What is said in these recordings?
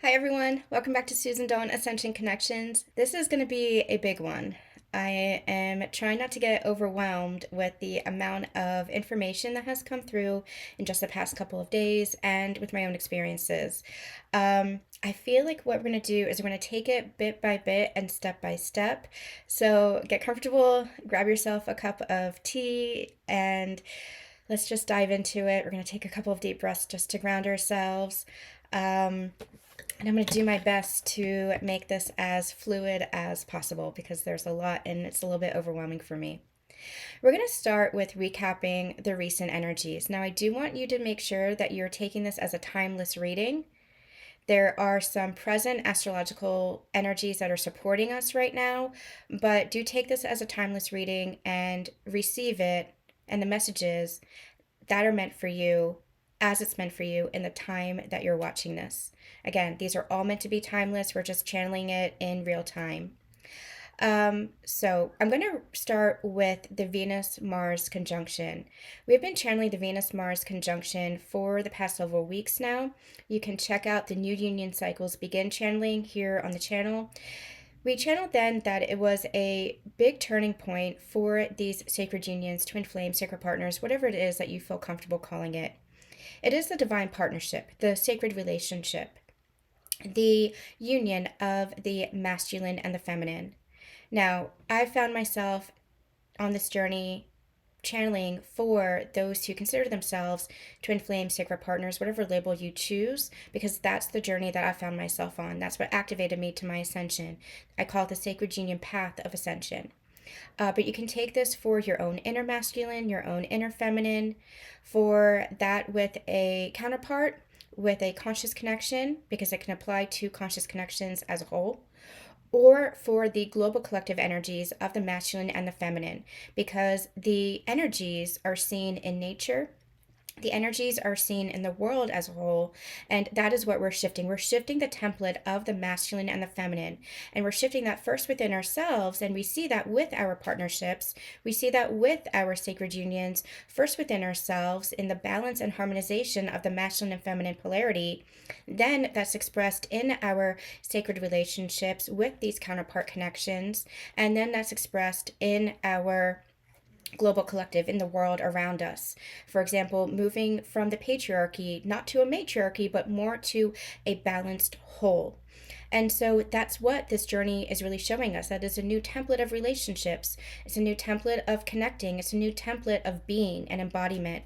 Hi everyone, welcome back to Susan Dawn Ascension Connections. This is going to be a big one. I am trying not to get overwhelmed with the amount of information that has come through in just the past couple of days and with my own experiences. I feel like what we're going to do is we're going to take it bit by bit and step by step. So get comfortable, grab yourself a cup of tea, and let's just dive into it. We're going to take a couple of deep breaths just to ground ourselves. And I'm going to do my best to make this as fluid as possible because there's a lot and it's a little bit overwhelming for me. We're going to start with recapping the recent energies. Now, I do want you to make sure that you're taking this as a timeless reading. There are some present astrological energies that are supporting us right now, but do take this as a timeless reading and receive it and the messages that are meant for you as it's meant for you in the time that you're watching this. Again, these are all meant to be timeless. We're just channeling it in real time. So I'm going to start with the Venus-Mars conjunction. We've been channeling the Venus-Mars conjunction for the past several weeks now. You can check out the New Union Cycles Begin channeling here on the channel. We channeled then that it was a big turning point for these sacred unions, twin flames, sacred partners, whatever it is that you feel comfortable calling it. It is the divine partnership, the sacred relationship, the union of the masculine and the feminine. Now, I found myself on this journey channeling for those who consider themselves twin flame sacred partners, whatever label you choose, because that's the journey that I found myself on. That's what activated me to my ascension. I call it the sacred union path of ascension. But you can take this for your own inner masculine, your own inner feminine, for that with a counterpart, with a conscious connection, because it can apply to conscious connections as a whole, or for the global collective energies of the masculine and the feminine, because the energies are seen in nature. The energies are seen in the world as a whole, and that is what we're shifting. We're shifting the template of the masculine and the feminine, and we're shifting that first within ourselves, and we see that with our partnerships. We see that with our sacred unions, first within ourselves, in the balance and harmonization of the masculine and feminine polarity. Then that's expressed in our sacred relationships with these counterpart connections, and then that's expressed in our global collective in the world around us. For example, moving from the patriarchy, not to a matriarchy, but more to a balanced whole. And so that's what this journey is really showing us. That is a new template of relationships. It's a new template of connecting. It's a new template of being and embodiment.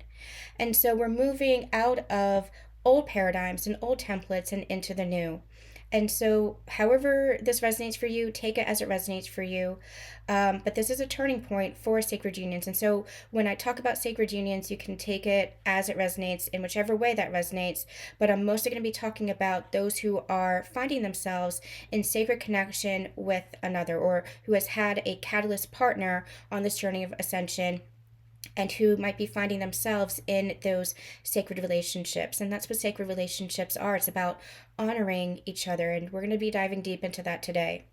And so we're moving out of old paradigms and old templates and into the new. And so, however this resonates for you, take it as it resonates for you. But this is a turning point for sacred unions. And so, when I talk about sacred unions, you can take it as it resonates in whichever way that resonates. But I'm mostly going to be talking about those who are finding themselves in sacred connection with another, or who has had a catalyst partner on this journey of ascension, and who might be finding themselves in those sacred relationships. And that's what sacred relationships are. It's about honoring each other. And we're going to be diving deep into that today.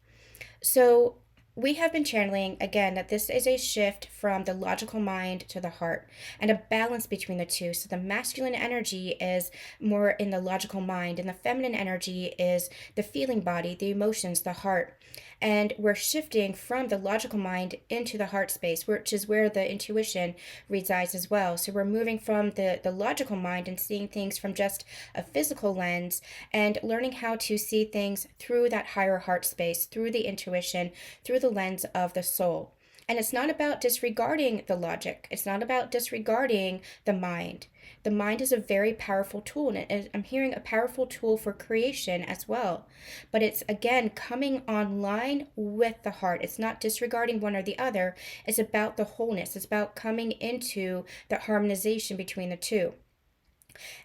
So, we have been channeling again that this is a shift from the logical mind to the heart and a balance between the two. So, the masculine energy is more in the logical mind, and the feminine energy is the feeling body, the emotions, the heart. And we're shifting from the logical mind into the heart space, which is where the intuition resides as well. So we're moving from the logical mind and seeing things from just a physical lens, and learning how to see things through that higher heart space, through the intuition, through the lens of the soul. And it's not about disregarding the logic. It's not about disregarding the mind. The mind is a very powerful tool, and I'm hearing a powerful tool for creation as well. But it's, again, coming online with the heart. It's not disregarding one or the other. It's about the wholeness. It's about coming into the harmonization between the two.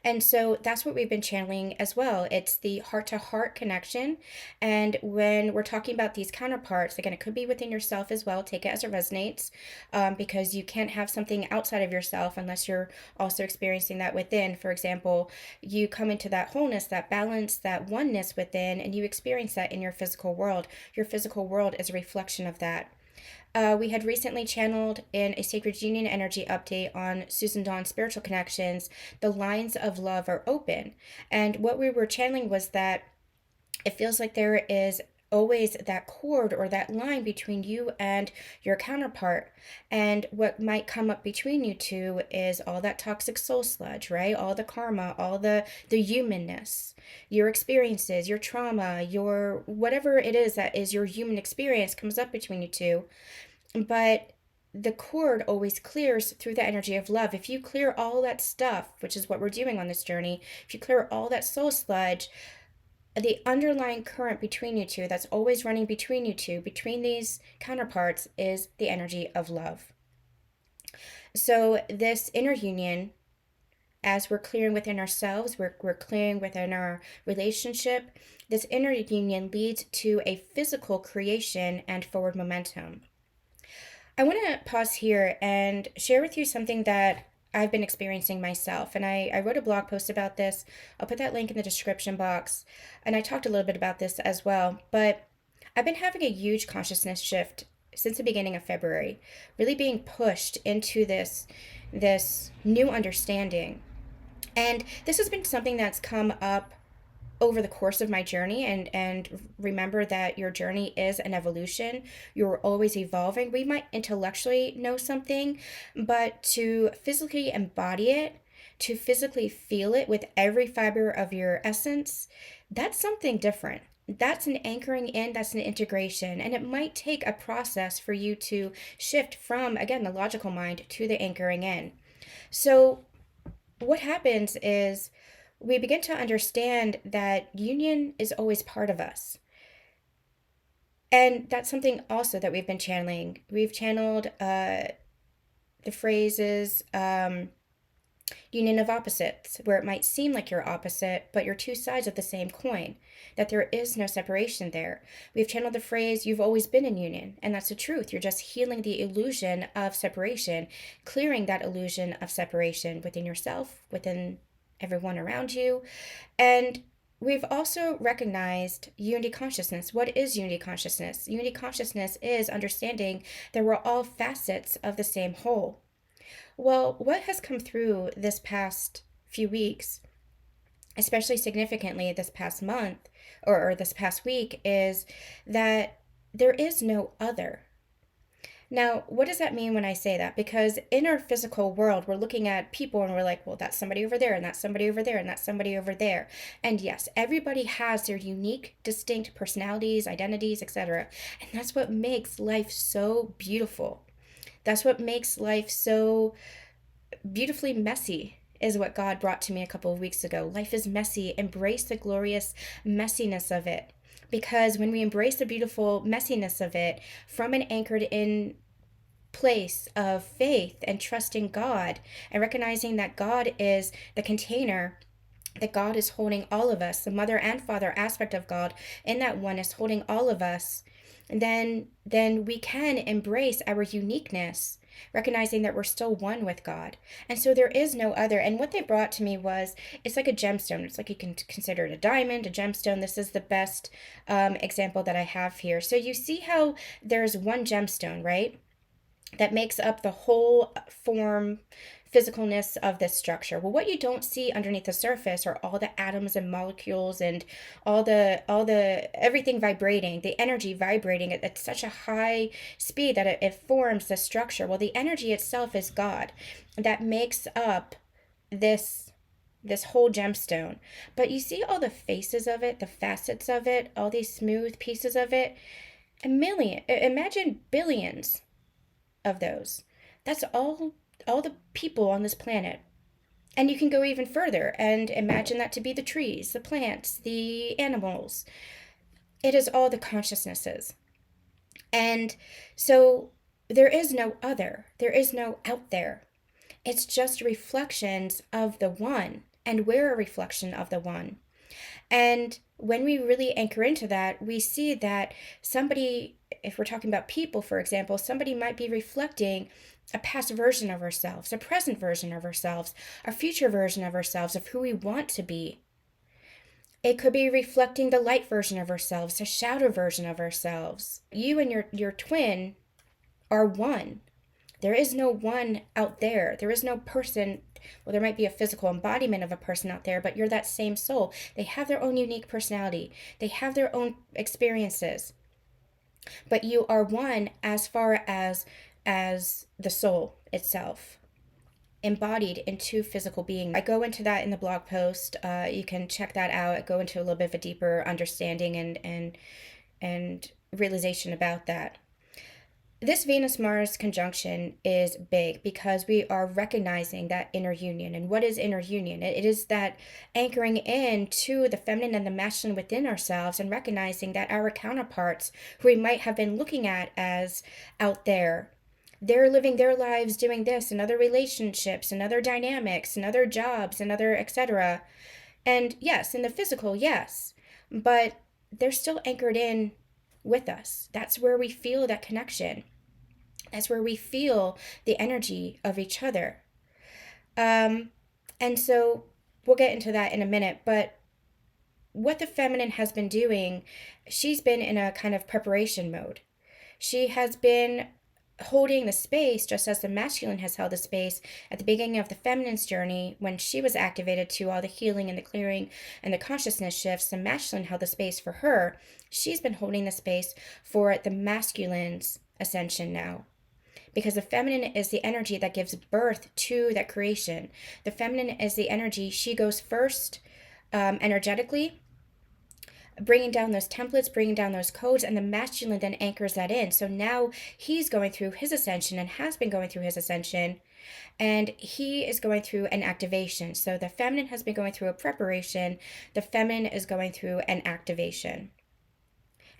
And so that's what we've been channeling as well. It's the heart to heart connection. And when we're talking about these counterparts, again, it could be within yourself as well. Take it as it resonates, because you can't have something outside of yourself unless you're also experiencing that within. For example, you come into that wholeness, that balance, that oneness within, and you experience that in your physical world. Your physical world is a reflection of that. We had recently channeled in a Sacred Union energy update on Susan Dawn Spiritual Connections. The lines of love are open. And what we were channeling was that It feels like there is always that cord or that line between you and your counterpart. And what might come up between you two is all that toxic soul sludge, right? All the karma, all the humanness, your experiences, your trauma, your whatever it is that is your human experience comes up between you two. But the cord always clears through the energy of love. If you clear all that stuff, which is what we're doing on this journey, if you clear all that soul sludge, the underlying current between you two, that's always running between you two, between these counterparts, is the energy of love. So, this inner union, as we're clearing within ourselves, we're clearing within our relationship, this inner union leads to a physical creation and forward momentum. I want to pause here and share with you something that I've been experiencing myself. And I wrote a blog post about this. I'll put that link in the description box. And I talked a little bit about this as well. But I've been having a huge consciousness shift since the beginning of February, really being pushed into this new understanding. And this has been something that's come up over the course of my journey, and remember that your journey is an evolution. You're always evolving. We might intellectually know something, but to physically embody it, to physically feel it with every fiber of your essence, that's something different. That's an anchoring in, that's an integration, and it might take a process for you to shift from, again, the logical mind to the anchoring in. So what happens is we begin to understand that union is always part of us. And that's something also that we've been channeling. We've channeled the phrases union of opposites, where it might seem like you're opposite, but you're two sides of the same coin, that there is no separation there. We've channeled the phrase, you've always been in union, and that's the truth. You're just healing the illusion of separation, clearing that illusion of separation within yourself, within everyone around you. And we've also recognized unity consciousness. What is unity consciousness? Unity consciousness is understanding that we're all facets of the same whole. Well, what has come through this past few weeks, especially significantly this past month or this past week, is that there is no other. Now, what does that mean when I say that? Because in our physical world, we're looking at people and we're like, well, that's somebody over there, and that's somebody over there, and that's somebody over there. And yes, everybody has their unique, distinct personalities, identities, etc. And that's what makes life so beautiful. That's what makes life so beautifully messy, is what God brought to me a couple of weeks ago. Life is messy. Embrace the glorious messiness of it. Because when we embrace the beautiful messiness of it from an anchored in place of faith and trusting God and recognizing that God is the container, that God is holding all of us, the mother and father aspect of God in that oneness holding all of us, then we can embrace our uniqueness, recognizing that we're still one with God. And so there is no other. And what they brought to me was, it's like a gemstone. It's like you can consider it a diamond, a gemstone. This is the best example that I have here. So you see how there's one gemstone, right? That makes up the whole form, physicalness of this structure. Well, what you don't see underneath the surface are all the atoms and molecules and all the everything vibrating, the energy vibrating at such a high speed that it forms the structure. Well, the energy itself is God that makes up this whole gemstone. But you see all the faces of it, the facets of it, all these smooth pieces of it. Imagine billions of those. That's all the people on this planet. And you can go even further and imagine that to be the trees, the plants, the animals. It is all the consciousnesses. And so there is no other. There is no out there. It's just reflections of the one. And we're a reflection of the one. And when we really anchor into that, we see that somebody, if we're talking about people, for example, somebody might be reflecting a past version of ourselves, a present version of ourselves, a future version of ourselves, of who we want to be. It could be reflecting the light version of ourselves, a shadow version of ourselves. You and your twin are one. There is no one out there. There is no person. Well, there might be a physical embodiment of a person out there, but you're that same soul. They have their own unique personality. They have their own experiences. But you are one as far as the soul itself, embodied into physical being. I go into that in the blog post. You can check that out. I go into a little bit of a deeper understanding and realization about that. This Venus Mars conjunction is big because we are recognizing that inner union. And what is inner union? It is that anchoring in to the feminine and the masculine within ourselves, and recognizing that our counterparts, who we might have been looking at as out there, they're living their lives doing this and other relationships and other dynamics and other jobs and other etc. And yes, in the physical, yes, but they're still anchored in with us. That's where we feel that connection. That's where we feel the energy of each other. And so we'll get into that in a minute. But what the feminine has been doing, she's been in a kind of preparation mode. She has been holding the space just as the masculine has held the space at the beginning of the feminine's journey when she was activated to all the healing and the clearing and the consciousness shifts. The masculine held the space for her. She's been holding the space for the masculine's ascension now, because the feminine is the energy that gives birth to that creation. The feminine is the energy. She goes first energetically, bringing down those templates, bringing down those codes, and the masculine then anchors that in. So now he's going through his ascension and has been going through his ascension, and he is going through an activation. So the feminine has been going through a preparation. The feminine is going through an activation.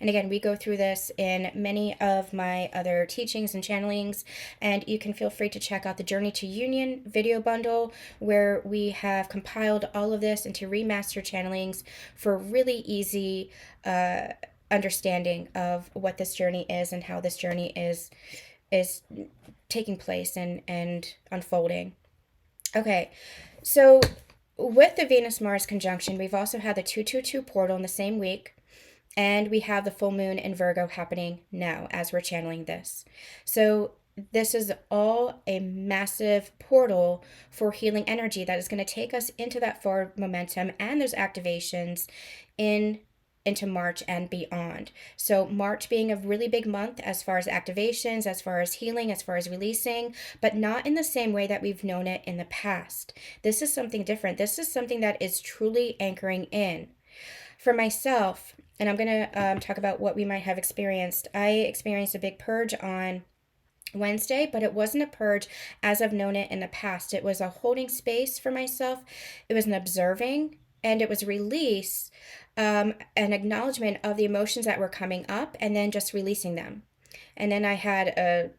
And again, we go through this in many of my other teachings and channelings, and you can feel free to check out the Journey to Union video bundle, where we have compiled all of this into remaster channelings for really easy understanding of what this journey is and how this journey is taking place and unfolding. Okay, so with the Venus-Mars conjunction, we've also had the 222 portal in the same week. And we have the full moon in Virgo happening now as we're channeling this. So this is all a massive portal for healing energy that is going to take us into that forward momentum and those activations into March and beyond. So March being a really big month as far as activations, as far as healing, as far as releasing, but not in the same way that we've known it in the past. This is something different. This is something that is truly anchoring in. For myself, and I'm going to talk about what we might have experienced. I experienced a big purge on Wednesday, but it wasn't a purge as I've known it in the past. It was a holding space for myself. It was an observing, and it was release, an acknowledgement of the emotions that were coming up, and then just releasing them. And then I had a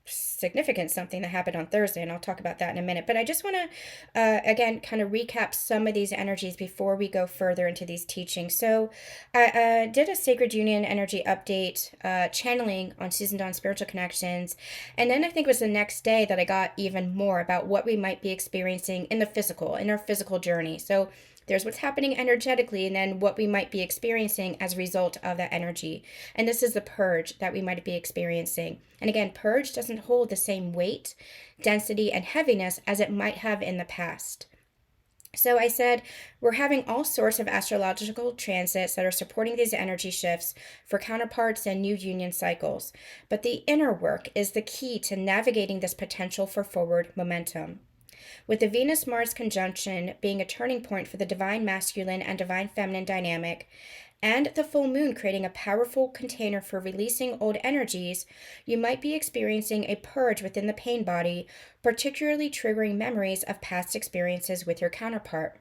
significant something that happened on Thursday, and I'll talk about that in a minute. But I just want to, again, kind of recap some of these energies before we go further into these teachings. So I did a Sacred Union energy update, channeling on Susan Dawn Spiritual Connections. And then I think it was the next day that I got even more about what we might be experiencing in the physical, in our physical journey. So there's what's happening energetically, and then what we might be experiencing as a result of that energy. And this is the purge that we might be experiencing. And again, purge doesn't hold the same weight, density, and heaviness as it might have in the past. So I said we're having all sorts of astrological transits that are supporting these energy shifts for counterparts and new union cycles. But the inner work is the key to navigating this potential for forward momentum. With the Venus-Mars conjunction being a turning point for the divine masculine and divine feminine dynamic, and the full moon creating a powerful container for releasing old energies, you might be experiencing a purge within the pain body, particularly triggering memories of past experiences with your counterpart.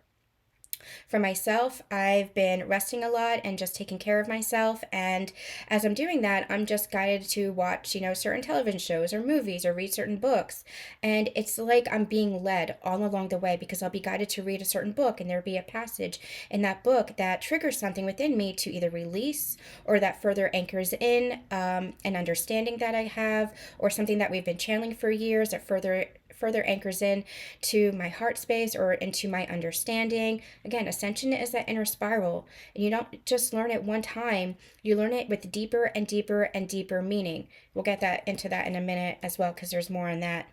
For myself, I've been resting a lot and just taking care of myself, and as I'm doing that, I'm just guided to watch, certain television shows or movies or read certain books, and it's like I'm being led all along the way, because I'll be guided to read a certain book, and there'll be a passage in that book that triggers something within me to either release, or that further anchors in an understanding that I have, or something that we've been channeling for years that further further anchors in to my heart space or into my understanding. Again, ascension is that inner spiral, and you don't just learn it one time, you learn it with deeper and deeper and deeper meaning. We'll get that into that in a minute as well, because there's more on that.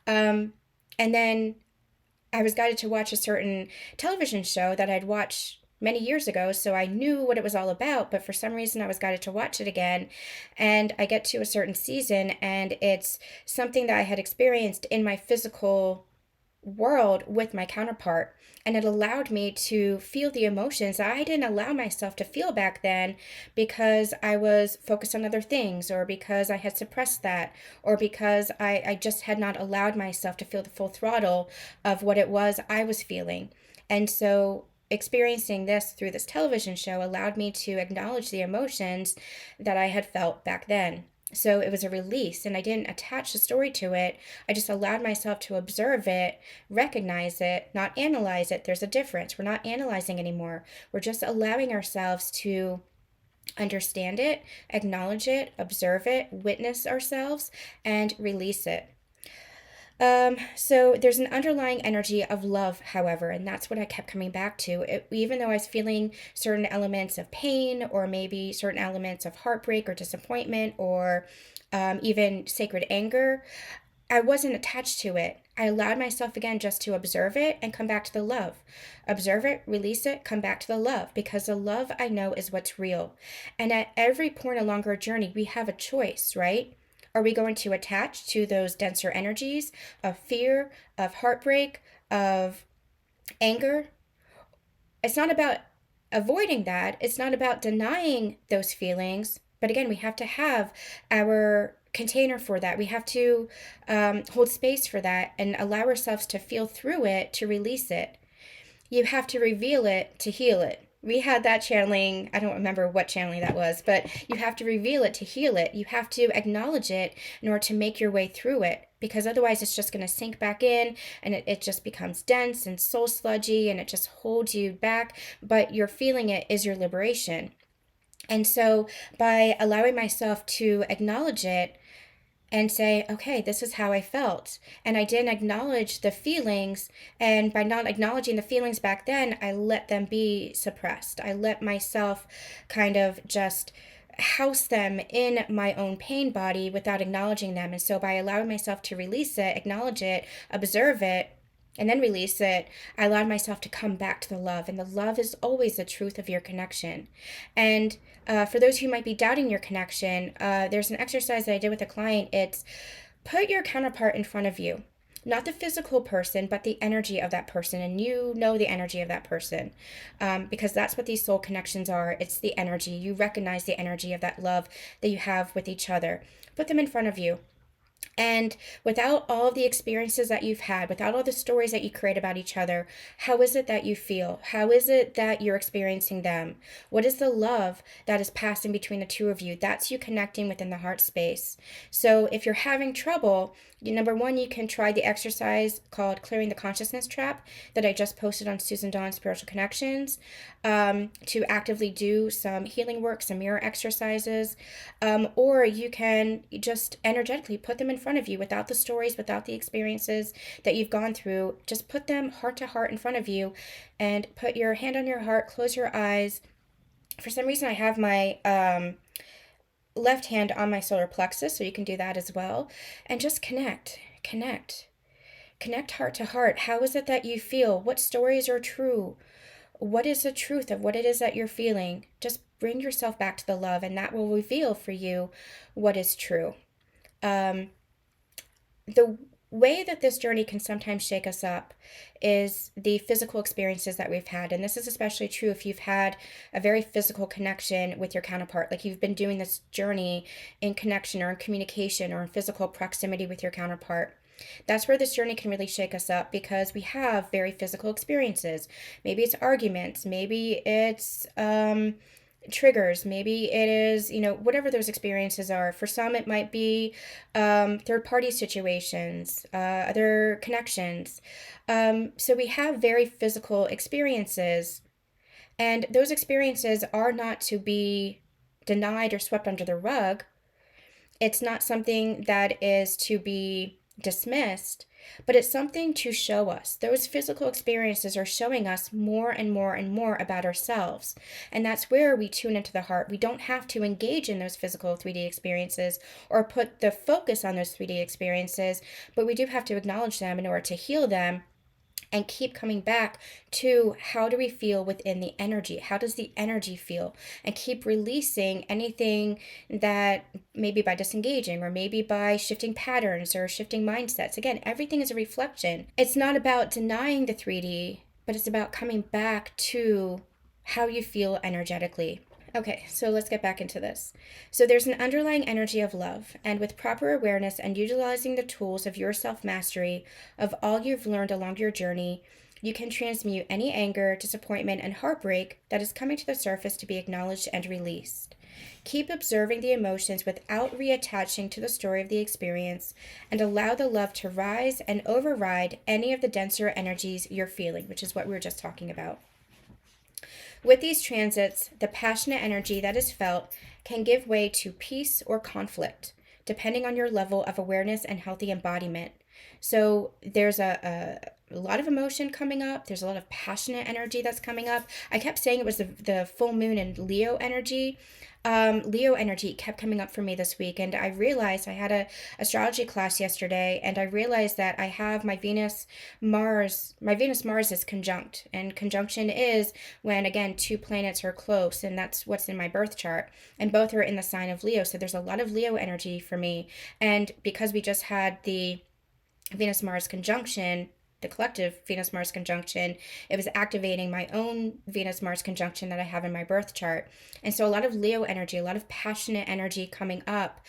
And then I was guided to watch a certain television show that I'd watched many years ago, so I knew what it was all about, but for some reason I was guided to watch it again. And I get to a certain season, and it's something that I had experienced in my physical world with my counterpart. And it allowed me to feel the emotions I didn't allow myself to feel back then because I was focused on other things, or because I had suppressed that, or because I just had not allowed myself to feel the full throttle of what it was I was feeling. And so experiencing this through this television show allowed me to acknowledge the emotions that I had felt back then. So it was a release, and I didn't attach the story to it. I just allowed myself to observe it, recognize it, not analyze it. There's a difference. We're not analyzing anymore. We're just allowing ourselves to understand it, acknowledge it, observe it, witness ourselves, and release it. So there's an underlying energy of love, however, and that's what I kept coming back to. Even though I was feeling certain elements of pain, or maybe certain elements of heartbreak or disappointment, or even sacred anger, I wasn't attached to it. I allowed myself again just to observe it and come back to the love. Observe it, release it, come back to the love, because the love I know is what's real. And at every point along our journey, we have a choice, right? Are we going to attach to those denser energies of fear, of heartbreak, of anger? It's not about avoiding that. It's not about denying those feelings. But again, we have to have our container for that. We have to hold space for that and allow ourselves to feel through it, to release it. You have to reveal it to heal it. We had that channeling. I don't remember what channeling that was, but you have to reveal it to heal it. You have to acknowledge it in order to make your way through it, because otherwise it's just going to sink back in, and it just becomes dense and soul sludgy, and it just holds you back. But you're feeling it is your liberation. And so by allowing myself to acknowledge it and say, okay, this is how I felt, and I didn't acknowledge the feelings, and by not acknowledging the feelings back then, I let them be suppressed. I let myself kind of just house them in my own pain body without acknowledging them. And so by allowing myself to release it, acknowledge it, observe it, and then release it, I allowed myself to come back to the love. And the love is always the truth of your connection. And for those who might be doubting your connection, there's an exercise that I did with a client. It's put your counterpart in front of you. Not the physical person, but the energy of that person. And you know the energy of that person, because that's what these soul connections are. It's the energy. You recognize the energy of that love that you have with each other. Put them in front of you. And without all of the experiences that you've had, without all the stories that you create about each other, how is it that you feel? How is it that you're experiencing them? What is the love that is passing between the two of you? That's you connecting within the heart space. So if you're having trouble, number one, you can try the exercise called Clearing the Consciousness Trap that I just posted on Susan Dawn's Spiritual Connections, to actively do some healing work, some mirror exercises, or you can just energetically put them in front of you without the stories, without the experiences that you've gone through. Just put them heart to heart in front of you, and put your hand on your heart, close your eyes. For some reason, I have my left hand on my solar plexus, so you can do that as well. And just connect heart to heart. How is it that you feel? What stories are true? What is the truth of what it is that you're feeling? Just bring yourself back to the love, and that will reveal for you what is true. The way that this journey can sometimes shake us up is the physical experiences that we've had. And this is especially true if you've had a very physical connection with your counterpart, like you've been doing this journey in connection or in communication or in physical proximity with your counterpart. That's where this journey can really shake us up, because we have very physical experiences. Maybe it's arguments, maybe it's triggers, maybe it is, whatever those experiences are. For some, it might be third party situations, other connections. So we have very physical experiences, and those experiences are not to be denied or swept under the rug. It's not something that is to be dismissed, but it's something to show us. Those physical experiences are showing us more and more and more about ourselves. And that's where we tune into the heart. We don't have to engage in those physical 3D experiences or put the focus on those 3D experiences, but we do have to acknowledge them in order to heal them and keep coming back to how do we feel within the energy? How does the energy feel? And keep releasing anything that maybe by disengaging or maybe by shifting patterns or shifting mindsets. Again, everything is a reflection. It's not about denying the 3D, but it's about coming back to how you feel energetically. Okay, so let's get back into this. So there's an underlying energy of love, and with proper awareness and utilizing the tools of your self mastery of all you've learned along your journey, you can transmute any anger, disappointment, and heartbreak that is coming to the surface to be acknowledged and released. Keep observing the emotions without reattaching to the story of the experience, and allow the love to rise and override any of the denser energies you're feeling, which is what we were just talking about. With these transits, the passionate energy that is felt can give way to peace or conflict, depending on your level of awareness and healthy embodiment. So there's a lot of emotion coming up. There's a lot of passionate energy that's coming up. I kept saying it was the full moon and Leo energy. Leo energy kept coming up for me this week, and I realized I had a astrology class yesterday, and I realized that I have my Venus Mars is conjunct, and conjunction is when again two planets are close, and that's what's in my birth chart, and both are in the sign of Leo. So there's a lot of Leo energy for me, and because we just had the Venus Mars conjunction, the collective Venus Mars conjunction, it was activating my own Venus Mars conjunction that I have in my birth chart. And so a lot of Leo energy, a lot of passionate energy coming up,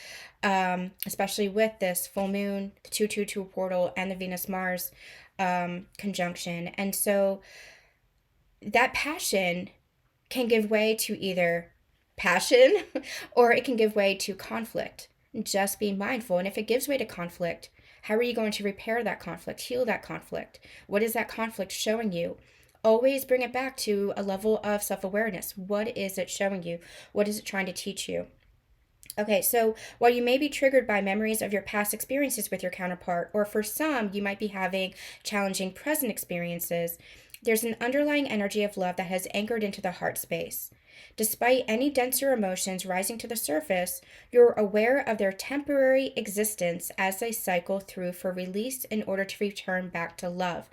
especially with this full moon, the 222 portal, and the Venus Mars conjunction. And so that passion can give way to either passion or it can give way to conflict. Just be mindful. And if it gives way to conflict, how are you going to repair that conflict, heal that conflict? What is that conflict showing you? Always bring it back to a level of self-awareness. What is it showing you? What is it trying to teach you? Okay, so while you may be triggered by memories of your past experiences with your counterpart, or for some, you might be having challenging present experiences, there's an underlying energy of love that has anchored into the heart space. Despite any denser emotions rising to the surface, you're aware of their temporary existence as they cycle through for release in order to return back to love.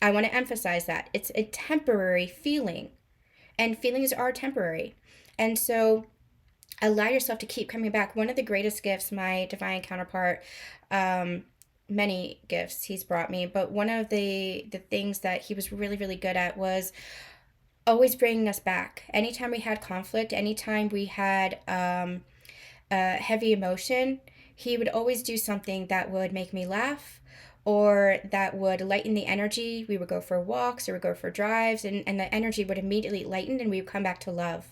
I want to emphasize that. It's a temporary feeling, and feelings are temporary. And so allow yourself to keep coming back. One of the greatest gifts my divine counterpart, many gifts he's brought me, but one of the things that he was really, really good at was always bringing us back. Anytime we had conflict, anytime we had heavy emotion, he would always do something that would make me laugh or that would lighten the energy. We would go for walks or we would go for drives, and the energy would immediately lighten and we would come back to love.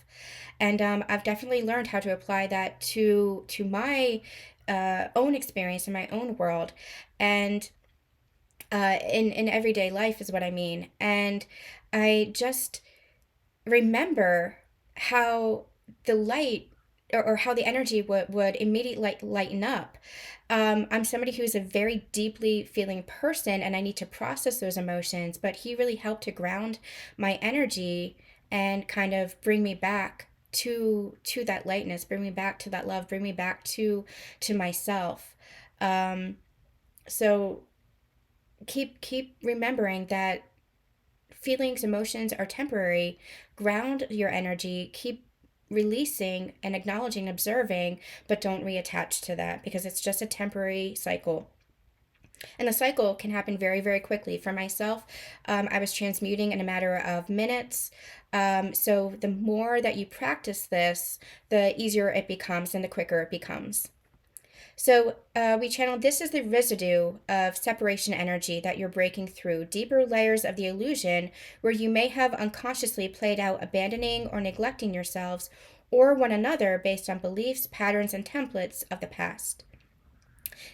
And I've definitely learned how to apply that to my own experience in my own world, and in everyday life is what I mean. And I just remember how the light or how the energy would immediately lighten up. I'm somebody who is a very deeply feeling person, and I need to process those emotions, but he really helped to ground my energy and kind of bring me back to that lightness, bring me back to that love, bring me back to myself. So keep remembering that feelings, emotions are temporary. Ground your energy, keep releasing and acknowledging, observing, but don't reattach to that because it's just a temporary cycle. And the cycle can happen very, very quickly. For myself, I was transmuting in a matter of minutes. So the more that you practice this, the easier it becomes and the quicker it becomes. So we channeled this is the residue of separation energy that you're breaking through, deeper layers of the illusion where you may have unconsciously played out abandoning or neglecting yourselves or one another based on beliefs, patterns, and templates of the past.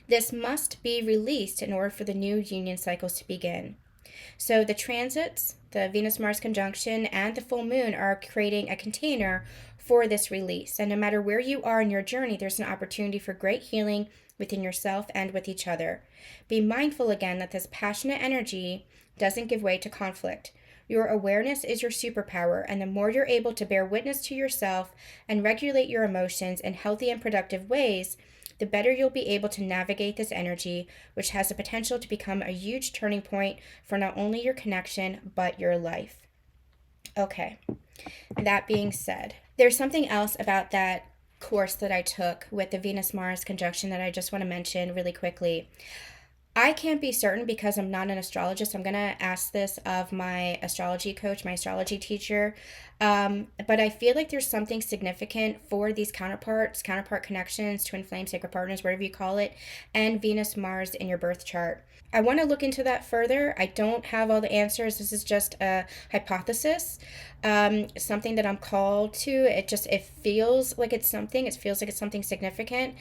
This must be released in order for the new union cycles to begin. So the transits, the Venus-Mars conjunction, and the full moon are creating a container for this release. And no matter where you are in your journey, there's an opportunity for great healing within yourself and with each other. Be mindful again that this passionate energy doesn't give way to conflict. Your awareness is your superpower, and the more you're able to bear witness to yourself and regulate your emotions in healthy and productive ways, the better you'll be able to navigate this energy, which has the potential to become a huge turning point for not only your connection, but your life. Okay, that being said, there's something else about that course that I took with the Venus Mars conjunction that I just want to mention really quickly. I can't be certain because I'm not an astrologist. I'm going to ask this of my astrology coach, my astrology teacher. But I feel like there's something significant for these counterparts, counterpart connections, twin flame, sacred partners, whatever you call it, and Venus, Mars in your birth chart. I want to look into that further. I don't have all the answers. This is just a hypothesis, something that I'm called to. It feels like it's something. It feels like it's something significant.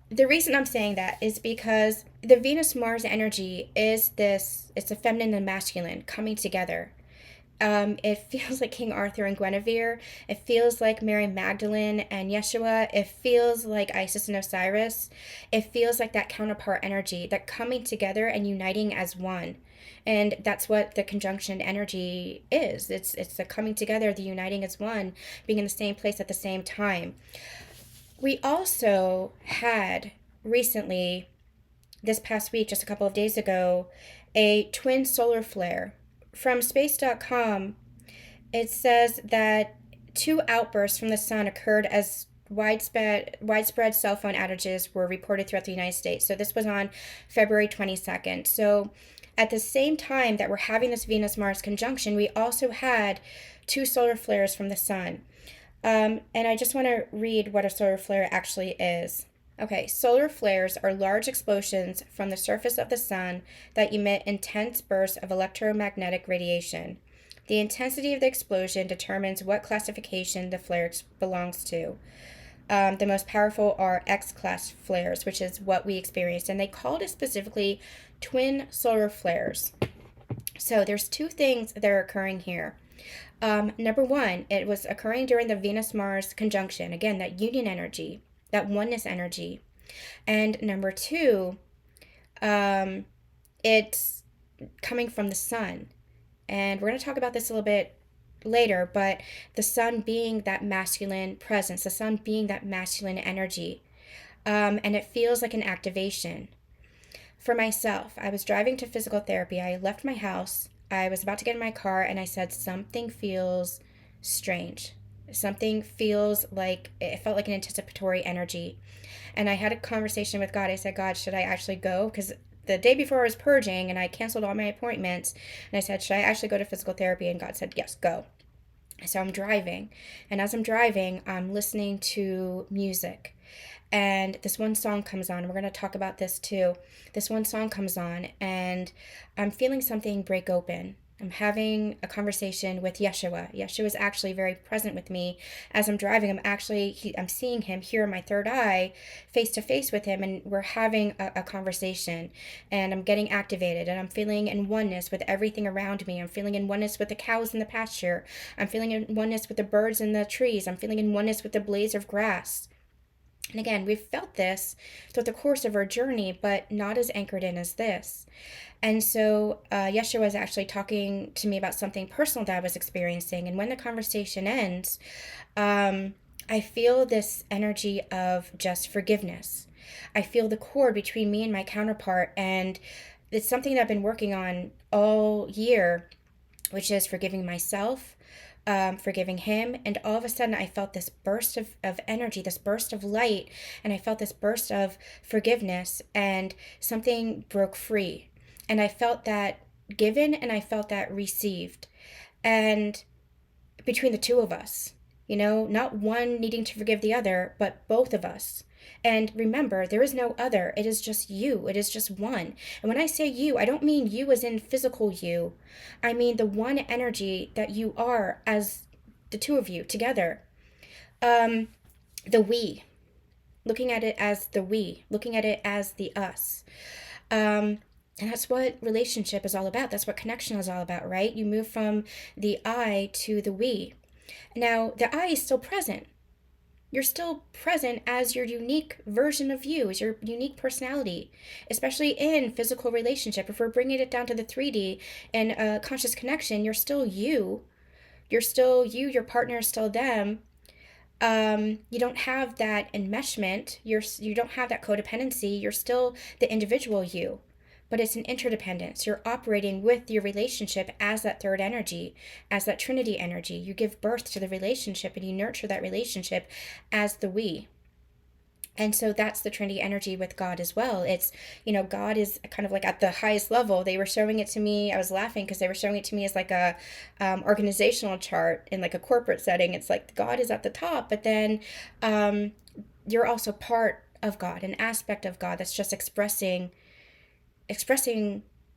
The reason I'm saying that is because the Venus Mars energy is this, it's the feminine and masculine coming together. It feels like King Arthur and Guinevere. It feels like Mary Magdalene and Yeshua. It feels like Isis and Osiris. It feels like that counterpart energy, that coming together and uniting as one. And that's what the conjunction energy is. It's the coming together, the uniting as one, being in the same place at the same time. We also had recently, this past week, just a couple of days ago, a twin solar flare. From space.com, it says that 2 outbursts from the sun occurred as widespread cell phone outages were reported throughout the United States. So this was on February 22nd. So at the same time that we're having this Venus-Mars conjunction, we also had 2 solar flares from the sun. And I just want to read what a solar flare actually is. Okay, solar flares are large explosions from the surface of the sun that emit intense bursts of electromagnetic radiation. The intensity of the explosion determines what classification the flare belongs to. The most powerful are X-class flares, which is what we experienced, and they called it specifically twin solar flares. So there's 2 things that are occurring here. Number 1, it was occurring during the Venus-Mars conjunction. Again, that union energy, that oneness energy. And number 2, it's coming from the sun. And we're going to talk about this a little bit later, but the sun being that masculine presence, the sun being that masculine energy. And it feels like an activation. For myself, I was driving to physical therapy. I left my house. I was about to get in my car and I said, something feels strange. Something feels like, it felt like an anticipatory energy. And I had a conversation with God. I said, God, should I actually go? Because the day before I was purging and I canceled all my appointments. And I said, should I actually go to physical therapy? And God said, yes, go. So I'm driving. And as I'm driving, I'm listening to music. And this one song comes on. We're going to talk about this too. This one song comes on and I'm feeling something break open. I'm having a conversation with Yeshua. Yeshua is actually very present with me as I'm driving. I'm seeing him here in my third eye, face to face with him, and we're having a conversation. And I'm getting activated, and I'm feeling in oneness with everything around me. I'm feeling in oneness with the cows in the pasture. I'm feeling in oneness with the birds in the trees. I'm feeling in oneness with the blades of grass. And again, we've felt this throughout the course of our journey, but not as anchored in as this. And so Yeshua was actually talking to me about something personal that I was experiencing. And when the conversation ends, I feel this energy of just forgiveness. I feel the cord between me and my counterpart. And it's something that I've been working on all year, which is forgiving myself, forgiving him. And all of a sudden I felt this burst of energy, this burst of light, and I felt this burst of forgiveness, and something broke free. And I felt that given and I felt that received. And between the 2 of us, not one needing to forgive the other, but both of us. And remember, there is no other. It is just you. It is just one. And when I say you, I don't mean you as in physical you. I mean the one energy that you are as the 2 of you together. The we. Looking at it as the we. Looking at it as the us. And that's what relationship is all about. That's what connection is all about, right? You move from the I to the we. Now, the I is still present. You're still present as your unique version of you, as your unique personality, especially in physical relationship. If we're bringing it down to the 3D and a conscious connection, you're still you. You're still you, your partner is still them. You don't have that enmeshment. You don't have that codependency. You're still the individual you, but it's an interdependence. You're operating with your relationship as that third energy, as that Trinity energy. You give birth to the relationship and you nurture that relationship as the we. And so that's the Trinity energy with God as well. It's, God is kind of like at the highest level. They were showing it to me. I was laughing because they were showing it to me as like a organizational chart in like a corporate setting. It's like God is at the top, but then you're also part of God, an aspect of God that's just expressing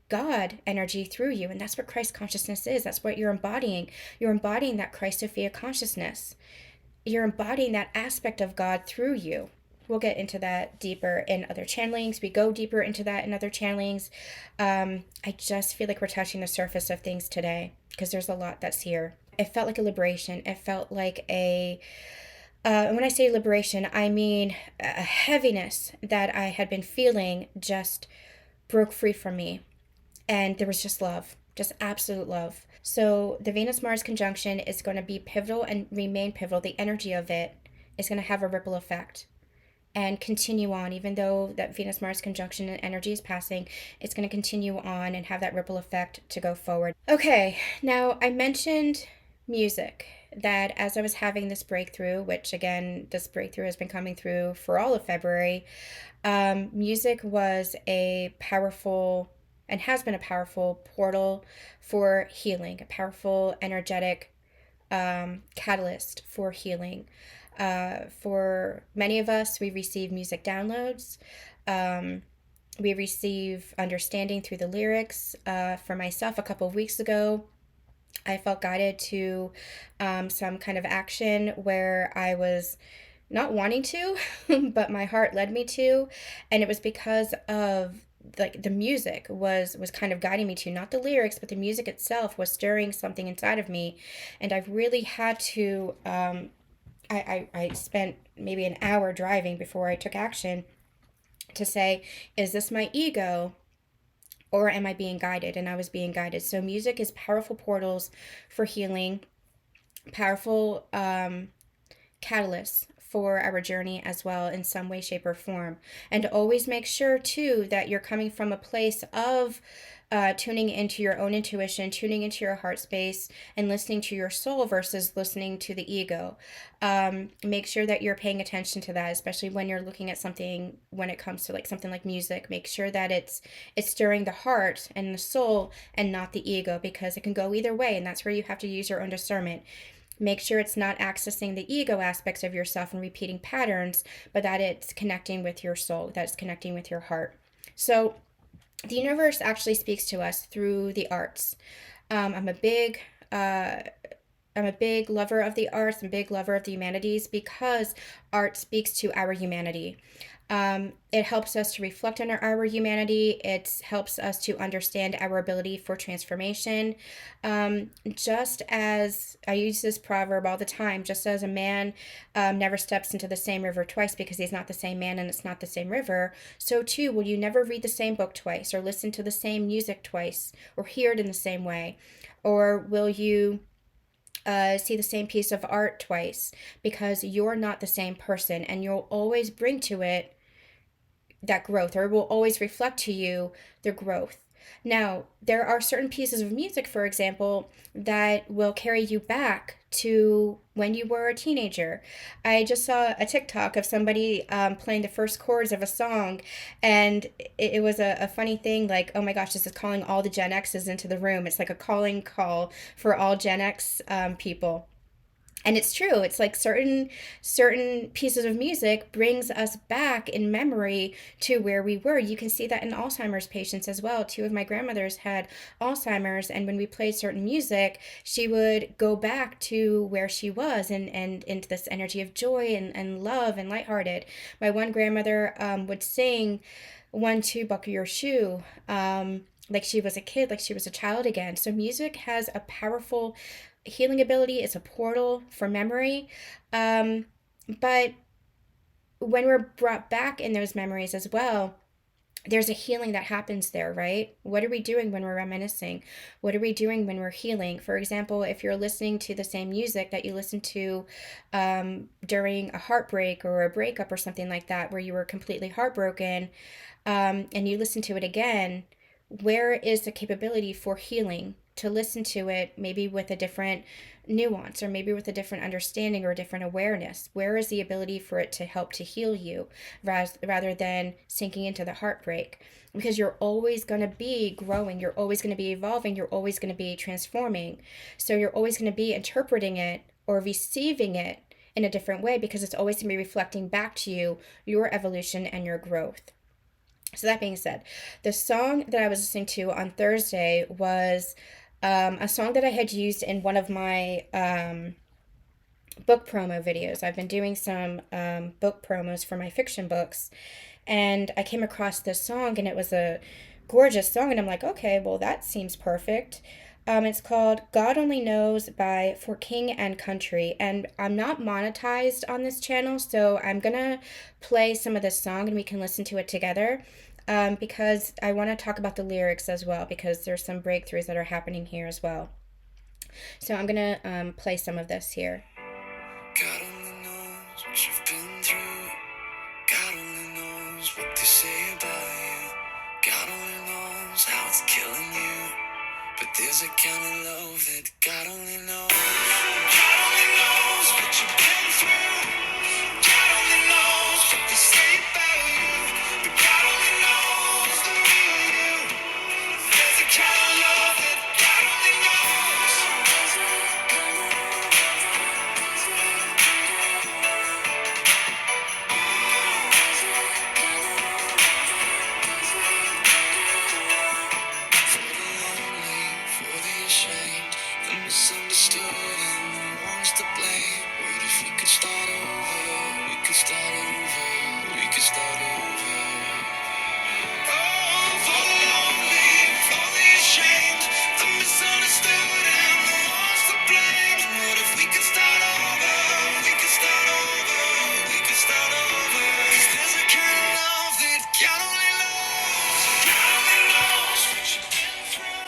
God energy through you. And that's what Christ consciousness is. That's what you're embodying. You're embodying that Christ Sophia consciousness. You're embodying that aspect of God through you. We'll get into that deeper in other channelings. We go deeper into that in other channelings. I just feel like we're touching the surface of things today because there's a lot that's here. It felt like a liberation. It felt like and when I say liberation, I mean a heaviness that I had been feeling just broke free from me. And there was just love, just absolute love. So the Venus Mars conjunction is going to be pivotal and remain pivotal. The energy of it is going to have a ripple effect and continue on, even though that Venus Mars conjunction energy is passing, it's going to continue on and have that ripple effect to go forward. Okay, now I mentioned music, that as I was having this breakthrough, which again, this breakthrough has been coming through for all of February, music was a powerful and has been a powerful portal for healing, a powerful energetic catalyst for healing. For many of us, we receive music downloads. We receive understanding through the lyrics. For myself, a couple of weeks ago, I felt guided to some kind of action where I was not wanting to, but my heart led me to, and it was because of like the music was kind of guiding me to, not the lyrics, but the music itself was stirring something inside of me, and I really had to. I spent maybe an hour driving before I took action to say, is this my ego? Or am I being guided? And I was being guided. So music is powerful portals for healing, powerful catalysts for our journey as well in some way, shape, or form. And always make sure too that you're coming from a place of tuning into your own intuition, tuning into your heart space, and listening to your soul versus listening to the ego. Make sure that you're paying attention to that, especially when you're looking at something. When it comes to like something like music, make sure that it's stirring the heart and the soul and not the ego, because it can go either way, and that's where you have to use your own discernment. Make sure it's not accessing the ego aspects of yourself and repeating patterns, but that it's connecting with your soul, that it's connecting with your heart. So the universe actually speaks to us through the arts. I'm a big lover of the arts. I'm a big lover of the humanities because art speaks to our humanity. It helps us to reflect on our humanity. It helps us to understand our ability for transformation. Just as I use this proverb all the time, just as a man never steps into the same river twice because he's not the same man and it's not the same river, so too will you never read the same book twice or listen to the same music twice or hear it in the same way. Or will you see the same piece of art twice, because you're not the same person and you'll always bring to it that growth, or it will always reflect to you the growth. Now, there are certain pieces of music, for example, that will carry you back to when you were a teenager. I just saw a TikTok of somebody playing the first chords of a song, and it was a funny thing, like, oh my gosh, this is calling all the Gen X's into the room. It's like a calling call for all Gen X people. And it's true. It's like certain pieces of music brings us back in memory to where we were. You can see that in Alzheimer's patients as well. Two of my grandmothers had Alzheimer's, and when we played certain music, she would go back to where she was, and into this energy of joy and love and lighthearted. My one grandmother would sing "One Two Buckle Your Shoe." Like she was a kid, like she was a child again. So music has a powerful healing ability. It's a portal for memory. But when we're brought back in those memories as well, there's a healing that happens there, right? What are we doing when we're reminiscing? What are we doing when we're healing? For example, if you're listening to the same music that you listened to during a heartbreak or a breakup or something like that, where you were completely heartbroken, and you listen to it again, where is the capability for healing? To listen to it maybe with a different nuance or maybe with a different understanding or a different awareness. Where is the ability for it to help to heal you rather than sinking into the heartbreak? Because you're always going to be growing, you're always going to be evolving, you're always going to be transforming. So you're always going to be interpreting it or receiving it in a different way because it's always going to be reflecting back to you your evolution and your growth. So that being said, the song that I was listening to on Thursday was a song that I had used in one of my book promo videos. I've been doing some book promos for my fiction books, and I came across this song, and it was a gorgeous song, and I'm like, okay, well, that seems perfect. It's called God Only Knows by For King and Country, and I'm not monetized on this channel, so I'm gonna play some of this song and we can listen to it together. Because I want to talk about the lyrics as well, because there's some breakthroughs that are happening here as well. So I'm gonna play some of this here. God only knows what you've been through. God only knows what they say about you. God only knows how it's killing you. But there's a kind of love that God only knows. God only knows what you've been through. God only knows what they say about you. But God only knows the real you. There's a kind of love that God only knows. For the lonely, for the ashamed, the misunderstood and the ones to blame. What if we could start over? We could start over. We could start over. Oh, for the lonely, for the ashamed, the misunderstood and the ones to blame. What if we could start over? We could start over. We could start over. 'Cause there's a kind of love that God only knows. God only knows what you've been through.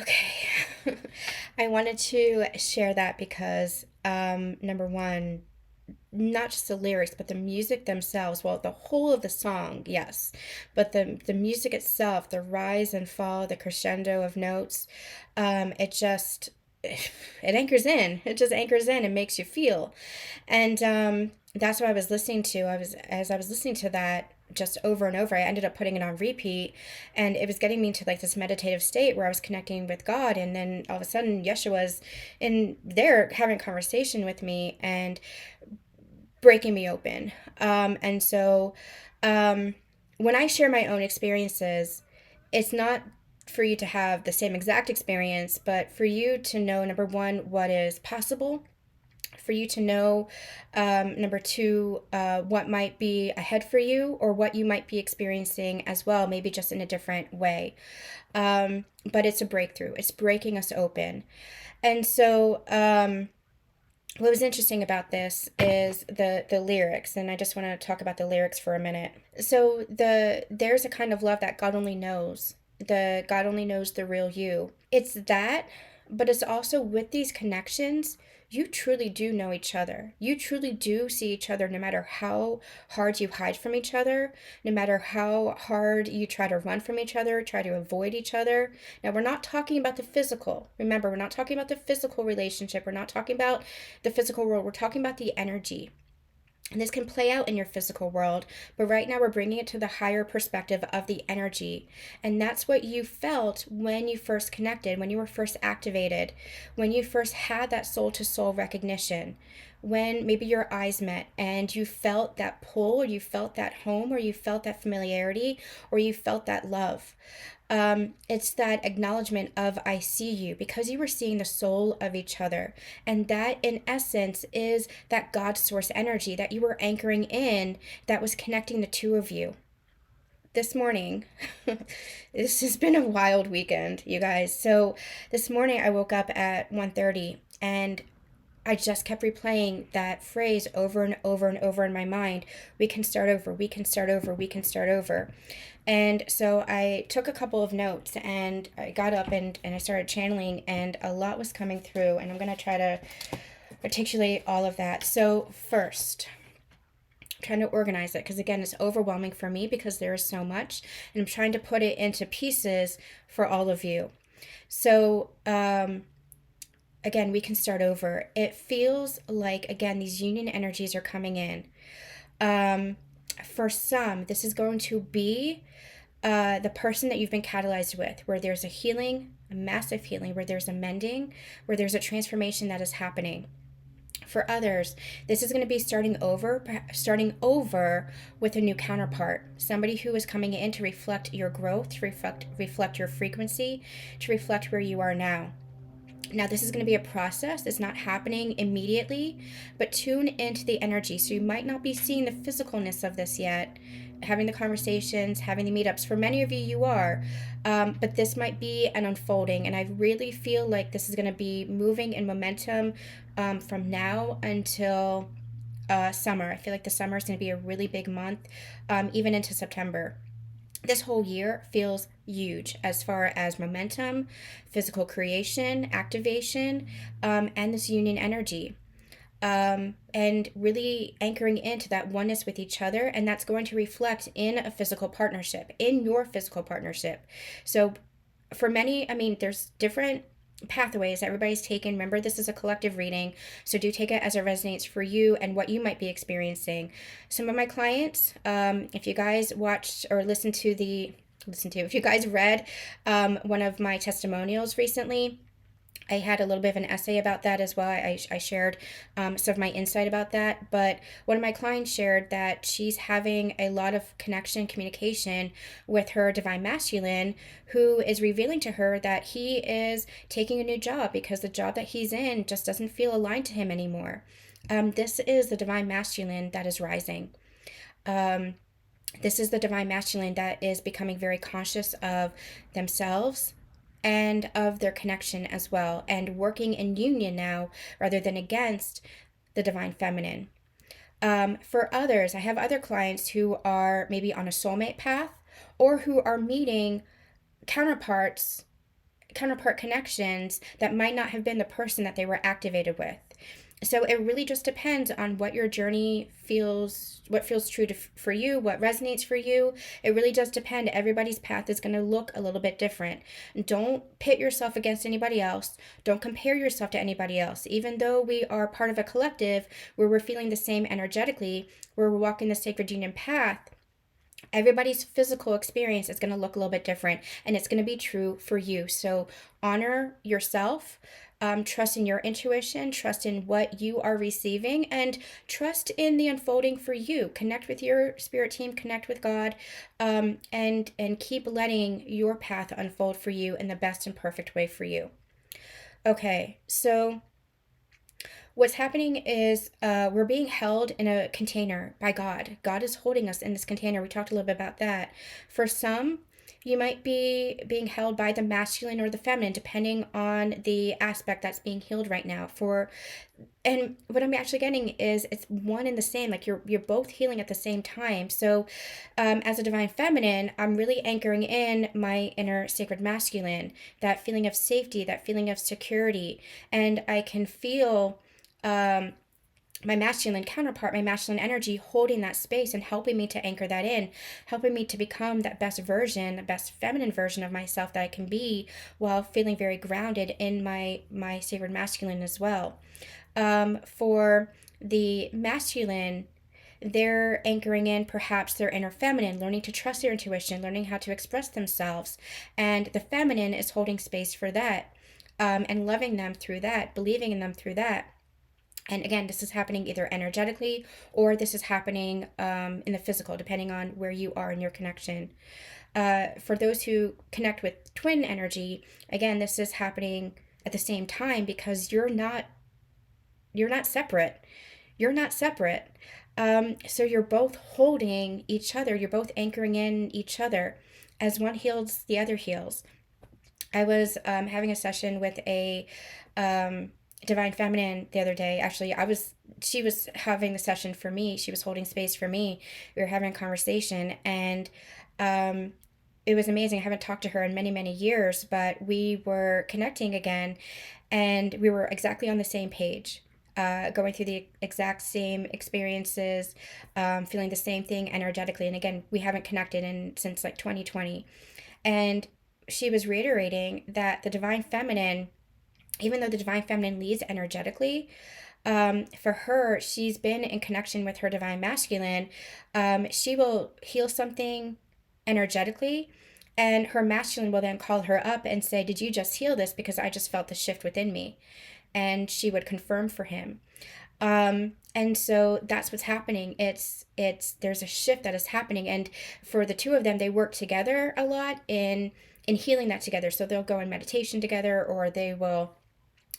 Okay. I wanted to share that because, number one, not just the lyrics, but the music themselves. Well, the whole of the song, yes, but the music itself, the rise and fall, the crescendo of notes, it just it anchors in. It just anchors in and makes you feel, and that's what I was listening to. As I was listening to that just over and over, I ended up putting it on repeat, and it was getting me into like this meditative state where I was connecting with God, and then all of a sudden Yeshua was in there having a conversation with me and breaking me open. And so when I share my own experiences, it's not for you to have the same exact experience, but for you to know, number one, what is possible, for you to know, number two, what might be ahead for you or what you might be experiencing as well, maybe just in a different way. But it's a breakthrough, it's breaking us open. And so, what was interesting about this is the lyrics, and I just want to talk about the lyrics for a minute. So there's a kind of love that God only knows. The God only knows the real you. It's that, but it's also with these connections, you truly do know each other. You truly do see each other no matter how hard you hide from each other, no matter how hard you try to run from each other, try to avoid each other. Now, we're not talking about the physical. Remember, we're not talking about the physical relationship. We're not talking about the physical world. We're talking about the energy. And this can play out in your physical world, but right now we're bringing it to the higher perspective of the energy. And that's what you felt when you first connected, when you were first activated, when you first had that soul to soul recognition, when maybe your eyes met and you felt that pull, or you felt that home, or you felt that familiarity, or you felt that love. It's that acknowledgement of I see you, because you were seeing the soul of each other. And that, in essence, is that God source energy that you were anchoring in that was connecting the two of you. This morning, this has been a wild weekend, you guys. So this morning I woke up at 1:30, and I just kept replaying that phrase over and over and over in my mind. We can start over, we can start over, we can start over. And so I took a couple of notes and I got up and I started channeling, and a lot was coming through. And I'm going to try to articulate all of that. So, first, I'm trying to organize it because, again, it's overwhelming for me because there is so much. And I'm trying to put it into pieces for all of you. So, again, we can start over. It feels like, again, these union energies are coming in. For some, this is going to be the person that you've been catalyzed with, where there's a healing, a massive healing, where there's a mending, where there's a transformation that is happening. For others, this is going to be starting over with a new counterpart, somebody who is coming in to reflect your growth, to reflect your frequency, to reflect where you are now. Now, this is going to be a process. It's not happening immediately, but tune into the energy. So you might not be seeing the physicalness of this yet, having the conversations, having the meetups. For many of you, you are, but this might be an unfolding. And I really feel like this is going to be moving in momentum from now until summer. I feel like the summer is going to be a really big month, even into September. This whole year feels huge as far as momentum, physical creation, activation, and this union energy. And really anchoring into that oneness with each other. And that's going to reflect in a physical partnership, in your physical partnership. So for many, I mean, there's different pathways everybody's taken. Remember, this is a collective reading, so do take it as it resonates for you and what you might be experiencing. Some of my clients, if you guys watched or if you guys read one of my testimonials recently, I had a little bit of an essay about that as well. I shared some of my insight about that. But one of my clients shared that she's having a lot of connection, communication with her divine masculine, who is revealing to her that he is taking a new job because the job that he's in just doesn't feel aligned to him anymore. This is the divine masculine that is rising. This is the divine masculine that is becoming very conscious of themselves and of their connection as well, and working in union now rather than against the divine feminine. For others, I have other clients who are maybe on a soulmate path or who are meeting counterpart connections that might not have been the person that they were activated with. So it really just depends on what your journey feels, what feels true for you, what resonates for you. It really does depend. Everybody's path is going to look a little bit different. Don't pit yourself against anybody else. Don't compare yourself to anybody else. Even though we are part of a collective where we're feeling the same energetically, where we're walking the sacred union path, everybody's physical experience is going to look a little bit different, and it's going to be true for you. So honor yourself. Trust in your intuition, trust in what you are receiving, and trust in the unfolding for you. Connect with your spirit team, connect with God, and keep letting your path unfold for you in the best and perfect way for you. Okay, so what's happening is we're being held in a container by God. God is holding us in this container. We talked a little bit about that. For some, you might be being held by the masculine or the feminine, depending on the aspect that's being healed right now. And what I'm actually getting is it's one and the same. Like you're both healing at the same time. So, as a divine feminine, I'm really anchoring in my inner sacred masculine, that feeling of safety, that feeling of security, and I can feel my masculine counterpart, my masculine energy holding that space and helping me to anchor that in, helping me to become that best version, the best feminine version of myself that I can be, while feeling very grounded in my sacred masculine as well. For the masculine, they're anchoring in perhaps their inner feminine, learning to trust their intuition, learning how to express themselves, and the feminine is holding space for that, and loving them through that, believing in them through that. And again, this is happening either energetically or this is happening in the physical, depending on where you are in your connection. For those who connect with twin energy, again, this is happening at the same time because you're not separate. You're not separate. So you're both holding each other. You're both anchoring in each other. As one heals, the other heals. I was having a session with a divine feminine the other day. Actually, she was having the session for me. She was holding space for me. We were having a conversation, and um, it was amazing. I haven't talked to her in many, many years, but we were connecting again, and we were exactly on the same page. Going through the exact same experiences, feeling the same thing energetically. And again, we haven't connected in since like 2020. And she was reiterating that the divine feminine, even though the divine feminine leads energetically, for her, she's been in connection with her divine masculine. She will heal something energetically, and her masculine will then call her up and say, "Did you just heal this? Because I just felt the shift within me." And she would confirm for him. And so that's what's happening. There's a shift that is happening, and for the two of them, they work together a lot in healing that together. So they'll go in meditation together, or they will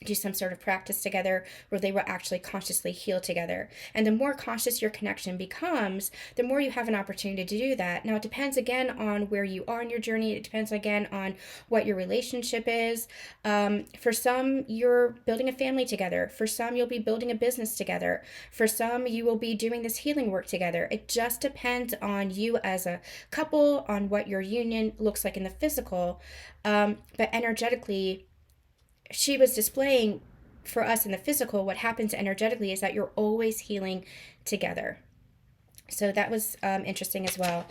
do some sort of practice together where they will actually consciously heal together. And the more conscious your connection becomes, the more you have an opportunity to do that. Now, it depends again on where you are in your journey. It depends again on what your relationship is. For some, you're building a family together. For some, you'll be building a business together. For some, you will be doing this healing work together. It just depends on you as a couple, on what your union looks like in the physical. But energetically, she was displaying for us in the physical, what happens energetically is that you're always healing together. So that was interesting as well.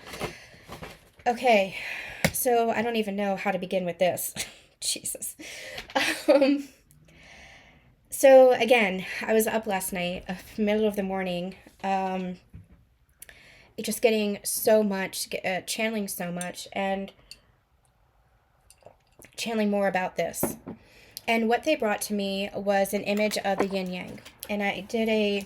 Okay, so I don't even know how to begin with this. Jesus. Um, so again, I was up last night, middle of the morning, just getting so much, channeling so much, and channeling more about this. And what they brought to me was an image of the yin yang. And I did a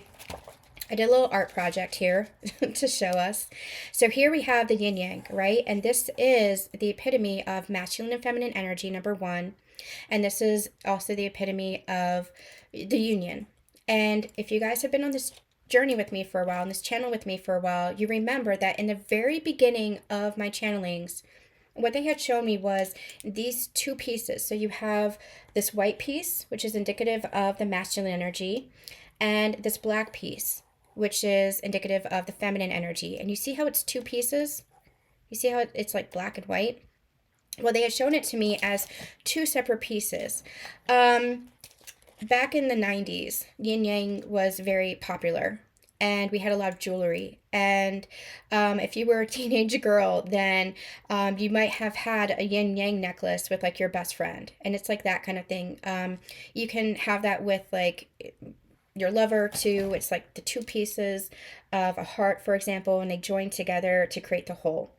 little art project here to show us. So here we have the yin yang, right? And this is the epitome of masculine and feminine energy, number one. And this is also the epitome of the union. And if you guys have been on this journey with me for a while, on this channel with me for a while, you remember that in the very beginning of my channelings, what they had shown me was these two pieces. So you have this white piece, which is indicative of the masculine energy, and this black piece, which is indicative of the feminine energy. And you see how it's two pieces? You see how it's like black and white? Well, they had shown it to me as two separate pieces. Back in the 90s, yin yang was very popular, and we had a lot of jewelry. And if you were a teenage girl, then you might have had a yin yang necklace with like your best friend, and it's like that kind of thing. You can have that with like your lover too. It's like the two pieces of a heart, for example, and they join together to create the whole.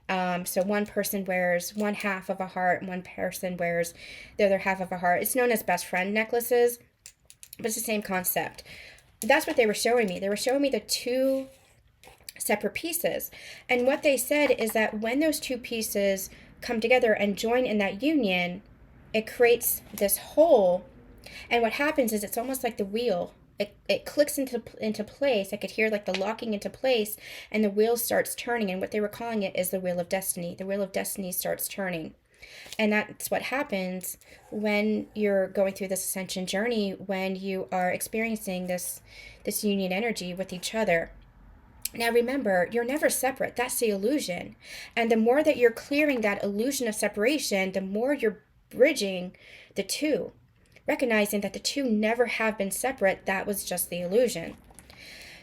So one person wears one half of a heart, and one person wears the other half of a heart. It's known as best friend necklaces, but it's the same concept. That's what they were showing me. They were showing me the two separate pieces. And what they said is that when those two pieces come together and join in that union, it creates this whole. And what happens is it's almost like the wheel. It clicks into place. I could hear like the locking into place, and the wheel starts turning. And what they were calling it is the wheel of destiny. The wheel of destiny starts turning. And that's what happens when you're going through this ascension journey, when you are experiencing this union energy with each other. Now remember, you're never separate. That's the illusion. And the more that you're clearing that illusion of separation, the more you're bridging the two, recognizing that the two never have been separate. That was just the illusion.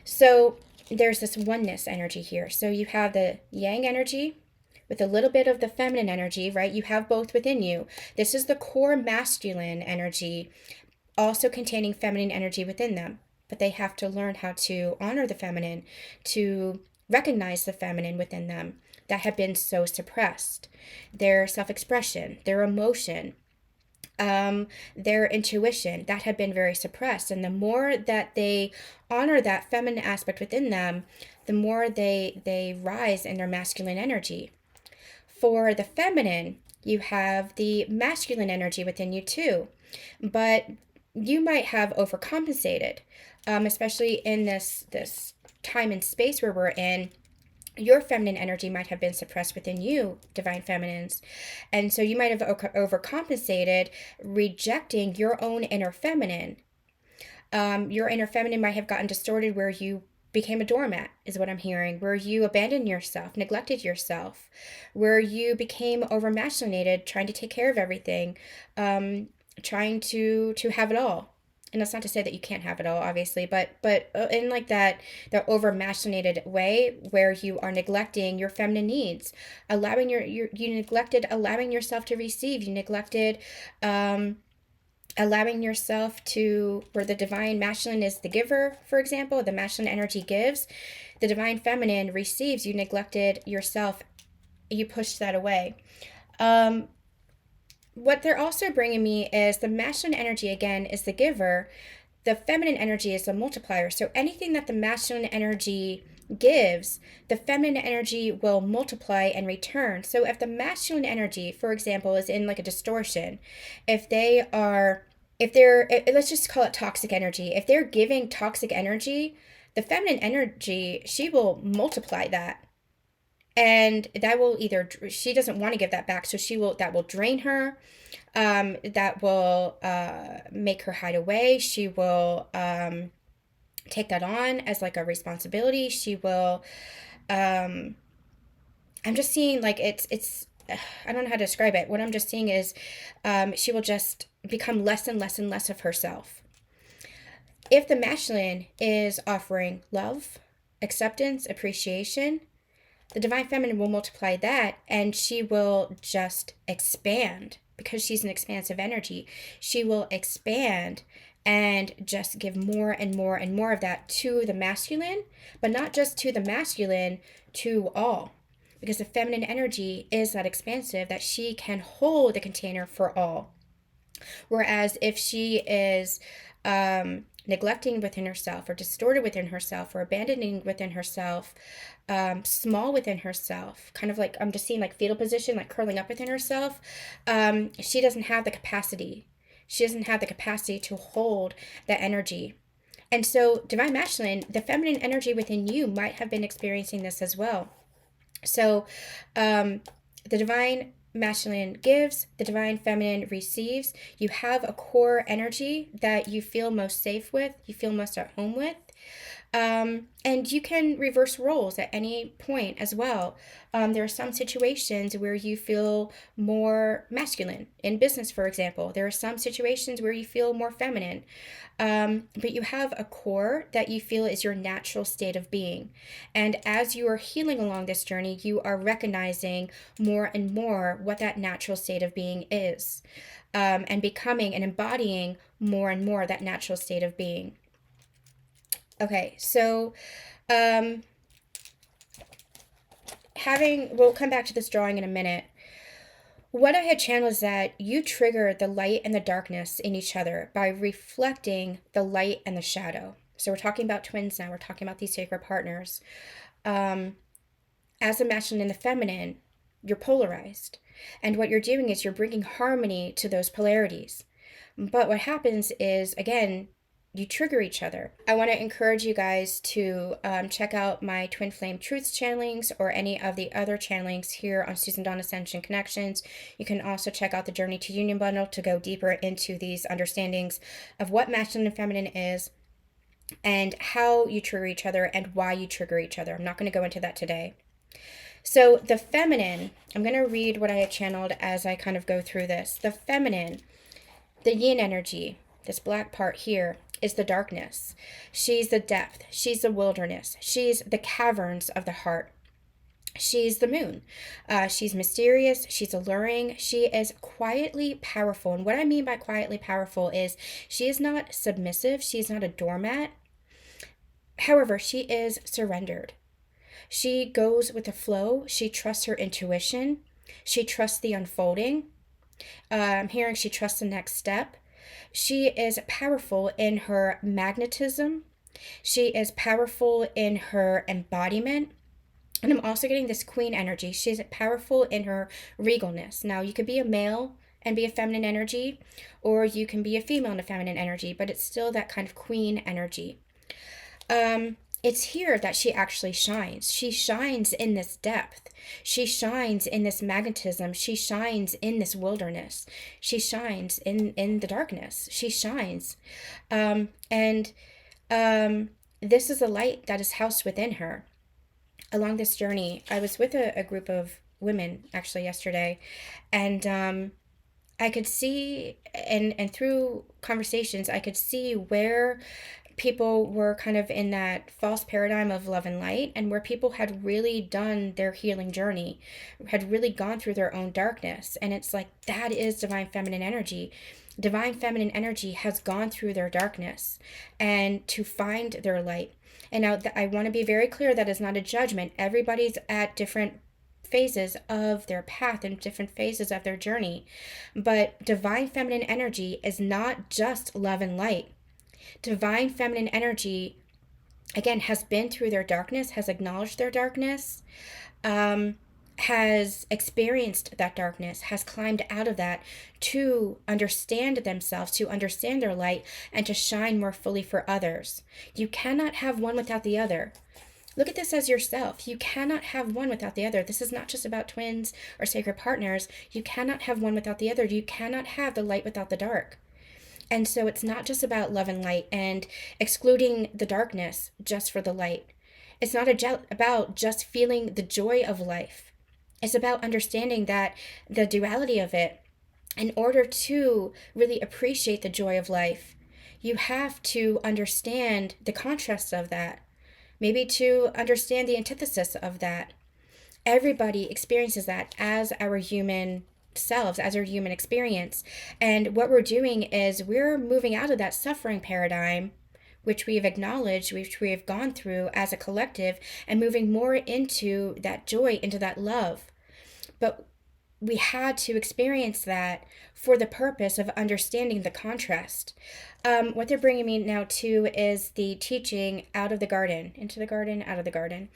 So there's this oneness energy here. So you have the yang energy with a little bit of the feminine energy, right? You have both within you. This is the core masculine energy, also containing feminine energy within them. But they have to learn how to honor the feminine, to recognize the feminine within them that have been so suppressed. Their self-expression, their emotion, their intuition, that had been very suppressed. And the more that they honor that feminine aspect within them, the more they rise in their masculine energy. For the feminine, you have the masculine energy within you too, but you might have overcompensated, especially in this time and space where we're in. Your feminine energy might have been suppressed within you, divine feminines, and so you might have overcompensated, rejecting your own inner feminine Your inner feminine might have gotten distorted where you became a doormat, is what I'm hearing, where you abandoned yourself, neglected yourself, where you became over masculinated, trying to take care of everything, trying to have it all. And that's not to say that you can't have it all, obviously, but in like that over masculinated way where you are neglecting your feminine needs, allowing you neglected allowing yourself to receive, you neglected allowing yourself to, where the divine masculine is the giver, for example, the masculine energy gives, the divine feminine receives, you neglected yourself, you pushed that away. What they're also bringing me is the masculine energy, again, is the giver, the feminine energy is the multiplier. So anything that the masculine energy gives, the feminine energy will multiply and return. So if the masculine energy, for example, is in like a distortion, if they are, if they're, let's just call it toxic energy, if they're giving toxic energy, the feminine energy, she will multiply that. And that will either, she doesn't want to give that back, so that will drain her, that will make her hide away. She will take that on as like a responsibility. She will, I'm just seeing like it's I don't know how to describe it. What I'm just seeing is she will just become less and less and less of herself. If the masculine is offering love, acceptance, appreciation, the divine feminine will multiply that, and she will just expand because she's an expansive energy. She will expand and just give more and more and more of that to the masculine, but not just to the masculine, to all. Because the feminine energy is that expansive, that she can hold the container for all. Whereas if she is neglecting within herself, or distorted within herself, or abandoning within herself, small within herself, kind of like, I'm just seeing like fetal position, like curling up within herself, she doesn't have the capacity. She doesn't have the capacity to hold that energy. And so divine masculine, the feminine energy within you might have been experiencing this as well. So the divine masculine gives, the divine feminine receives. You have a core energy that you feel most safe with, you feel most at home with. And you can reverse roles at any point as well. There are some situations where you feel more masculine in business, for example. There are some situations where you feel more feminine. But you have a core that you feel is your natural state of being. And as you are healing along this journey, you are recognizing more and more what that natural state of being is, and becoming and embodying more and more that natural state of being. Okay, so we'll come back to this drawing in a minute. What I had channeled is that you trigger the light and the darkness in each other by reflecting the light and the shadow. So we're talking about twins now. We're talking about these sacred partners. As the masculine and the feminine, you're polarized. And what you're doing is you're bringing harmony to those polarities. But what happens is, again, you trigger each other. I want to encourage you guys to check out my Twin Flame Truths channelings, or any of the other channelings here on Susan Dawn Ascension Connections. You can also check out the Journey to Union bundle to go deeper into these understandings of what masculine and feminine is, and how you trigger each other, and why you trigger each other. I'm not going to go into that today. So the feminine, I'm going to read what I had channeled as I kind of go through this. The feminine, the yin energy, this black part here, is the darkness. She's the depth. She's the wilderness. She's the caverns of the heart. She's the moon. She's mysterious. She's alluring. She is quietly powerful. And what I mean by quietly powerful is she is not submissive. She's not a doormat. However, she is surrendered. She goes with the flow. She trusts her intuition. She trusts the unfolding. I'm hearing she trusts the next step. She is powerful in her magnetism. She is powerful in her embodiment. And I'm also getting this queen energy. She's powerful in her regalness. Now, you could be a male and be a feminine energy, or you can be a female and a feminine energy, but it's still that kind of queen energy. it's here that she actually shines. She shines in this depth. She shines in this magnetism. She shines in this wilderness. She shines in the darkness. She shines. And this is the light that is housed within her. Along this journey, I was with a group of women actually yesterday, and I could see, and through conversations, I could see where people were kind of in that false paradigm of love and light, and where people had really done their healing journey, had really gone through their own darkness. And it's like, that is divine feminine energy. Divine feminine energy has gone through their darkness and to find their light. And now I want to be very clear, that is not a judgment. Everybody's at different phases of their path and different phases of their journey. But divine feminine energy is not just love and light. Divine feminine energy, again, has been through their darkness, has acknowledged their darkness, has experienced that darkness, has climbed out of that to understand themselves, to understand their light, and to shine more fully for others. You cannot have one without the other. Look at this as yourself. You cannot have one without the other. This is not just about twins or sacred partners. You cannot have one without the other. You cannot have the light without the dark. And so it's not just about love and light and excluding the darkness just for the light. It's not about just feeling the joy of life. It's about understanding that the duality of it. In order to really appreciate the joy of life, you have to understand the contrast of that. Maybe to understand the antithesis of that. Everybody experiences that as our human selves, as our human experience. And what we're doing is we're moving out of that suffering paradigm, which we've acknowledged, which we have gone through as a collective, and moving more into that joy, into that love. But we had to experience that for the purpose of understanding the contrast. What they're bringing me now to is the teaching out of the garden, into the garden, out of the garden.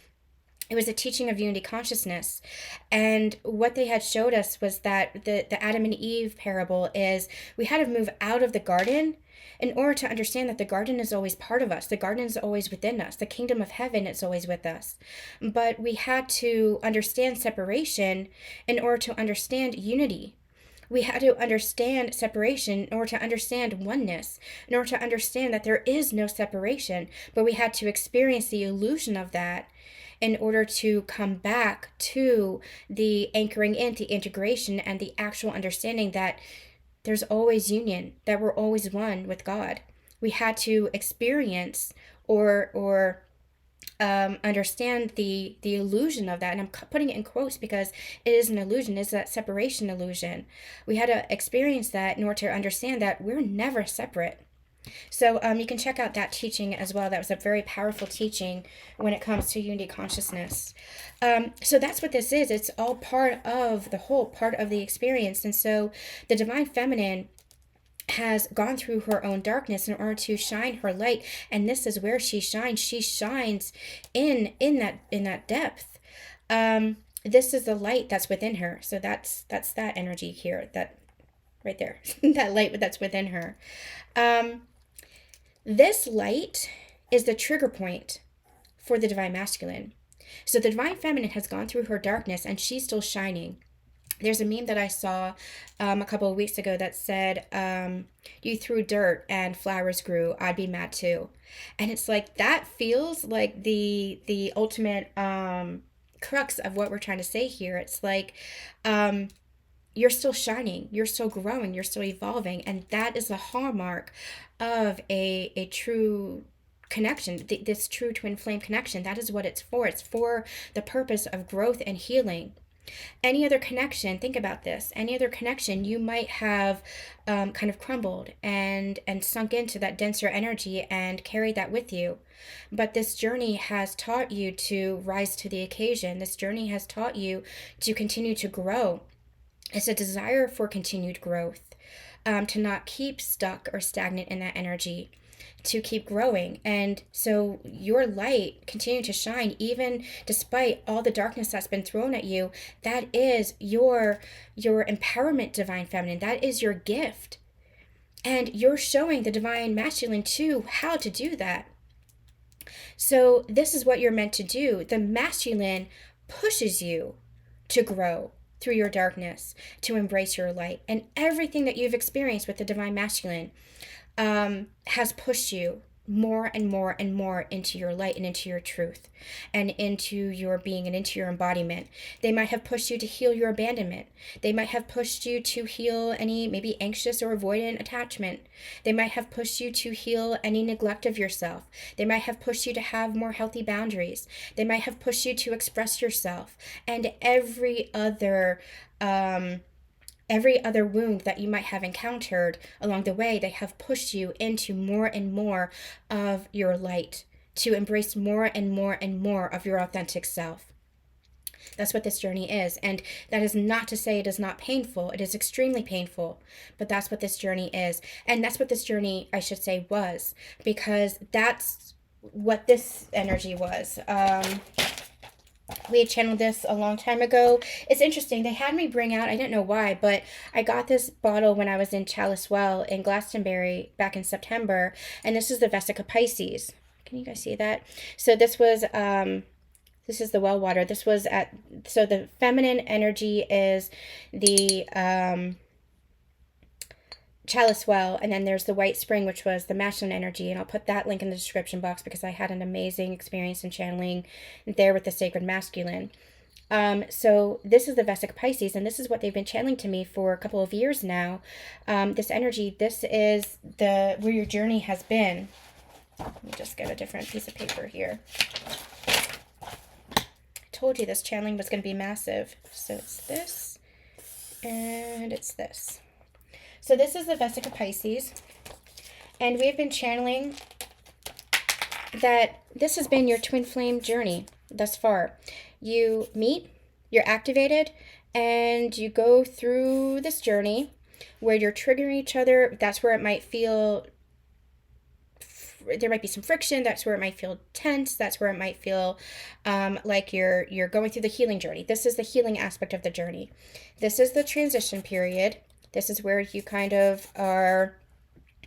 It was a teaching of unity consciousness. And what they had showed us was that the Adam and Eve parable is we had to move out of the garden in order to understand that the garden is always part of us. The garden is always within us. The kingdom of heaven is always with us. But we had to understand separation in order to understand unity. We had to understand separation in order to understand oneness, in order to understand that there is no separation. But we had to experience the illusion of that in order to come back to the anchoring in, the integration, and the actual understanding that there's always union, that we're always one with God. We had to experience or understand the illusion of that. And I'm putting it in quotes because it is an illusion. It's that separation illusion. We had to experience that in order to understand that we're never separate. So you can check out that teaching as well. That was a very powerful teaching when it comes to unity consciousness. So that's what this is. It's all part of the whole, part of the experience. And so the divine feminine has gone through her own darkness in order to shine her light, and this is where she shines. She shines in that depth. This is the light that's within her. So that's that energy here, that right there, that light that's within her. This light is the trigger point for the divine masculine. So the divine feminine has gone through her darkness and she's still shining. There's a meme that I saw a couple of weeks ago that said, you threw dirt and flowers grew, I'd be mad too. And it's like, that feels like the ultimate crux of what we're trying to say here. It's like, you're still shining, you're still growing, you're still evolving. And that is the hallmark of a true connection, this true twin flame connection. That is what it's for. It's for the purpose of growth and healing. Any other connection, think about this, any other connection, you might have kind of crumbled and sunk into that denser energy and carried that with you. But this journey has taught you to rise to the occasion. This journey has taught you to continue to grow. It's a desire for continued growth, to not keep stuck or stagnant in that energy, to keep growing. And so your light continue to shine even despite all the darkness that's been thrown at you. That is your empowerment, divine feminine. That is your gift. And you're showing the divine masculine too how to do that. So this is what you're meant to do. The masculine pushes you to grow through your darkness, to embrace your light. And everything that you've experienced with the divine masculine has pushed you more and more and more into your light and into your truth and into your being and into your embodiment. They might have pushed you to heal your abandonment. They might have pushed you to heal any maybe anxious or avoidant attachment. They might have pushed you to heal any neglect of yourself. They might have pushed you to have more healthy boundaries. They might have pushed you to express yourself, and every other wound that you might have encountered along the way. They have pushed you into more and more of your light, to embrace more and more and more of your authentic self. That's what this journey is. And that is not to say it is not painful. It is extremely painful. But that's what this journey is. And that's what this journey, I should say, was. Because that's what this energy was. We had channeled this a long time ago. It's interesting. They had me bring out, I didn't know why, but I got this bottle when I was in Chalice Well in Glastonbury back in September. And this is the Vesica Pisces. Can you guys see that? So this is the well water. So the feminine energy is the Chalice Well, and then there's the White Spring, which was the masculine energy, and I'll put that link in the description box because I had an amazing experience in channeling there with the sacred masculine. So this is the Vesic Pisces, and this is what they've been channeling to me for a couple of years now. This energy, this is where your journey has been. Let me just get a different piece of paper here. I told you this channeling was going to be massive. So it's this, and it's this. So this is the Vesica Pisces, and we've been channeling that this has been your twin flame journey thus far. You meet, you're activated, and you go through this journey where you're triggering each other. That's where it might feel, there might be some friction. That's where it might feel tense. That's where it might feel like you're going through the healing journey. This is the healing aspect of the journey. This is the transition period. This is where you kind of are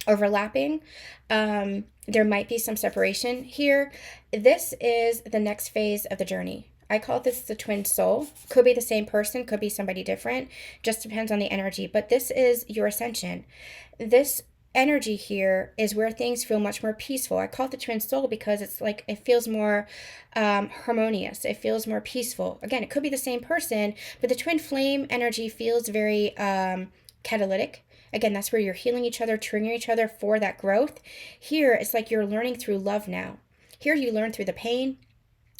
overlapping. There might be some separation here. This is the next phase of the journey. I call this the twin soul. Could be the same person, could be somebody different. Just depends on the energy. But this is your ascension. This energy here is where things feel much more peaceful. I call it the twin soul because it's like it feels more harmonious. It feels more peaceful. Again, it could be the same person, but the twin flame energy feels very catalytic. Again, that's where you're healing each other, triggering each other for that growth. Here, it's like you're learning through love now. Here, you learn through the pain.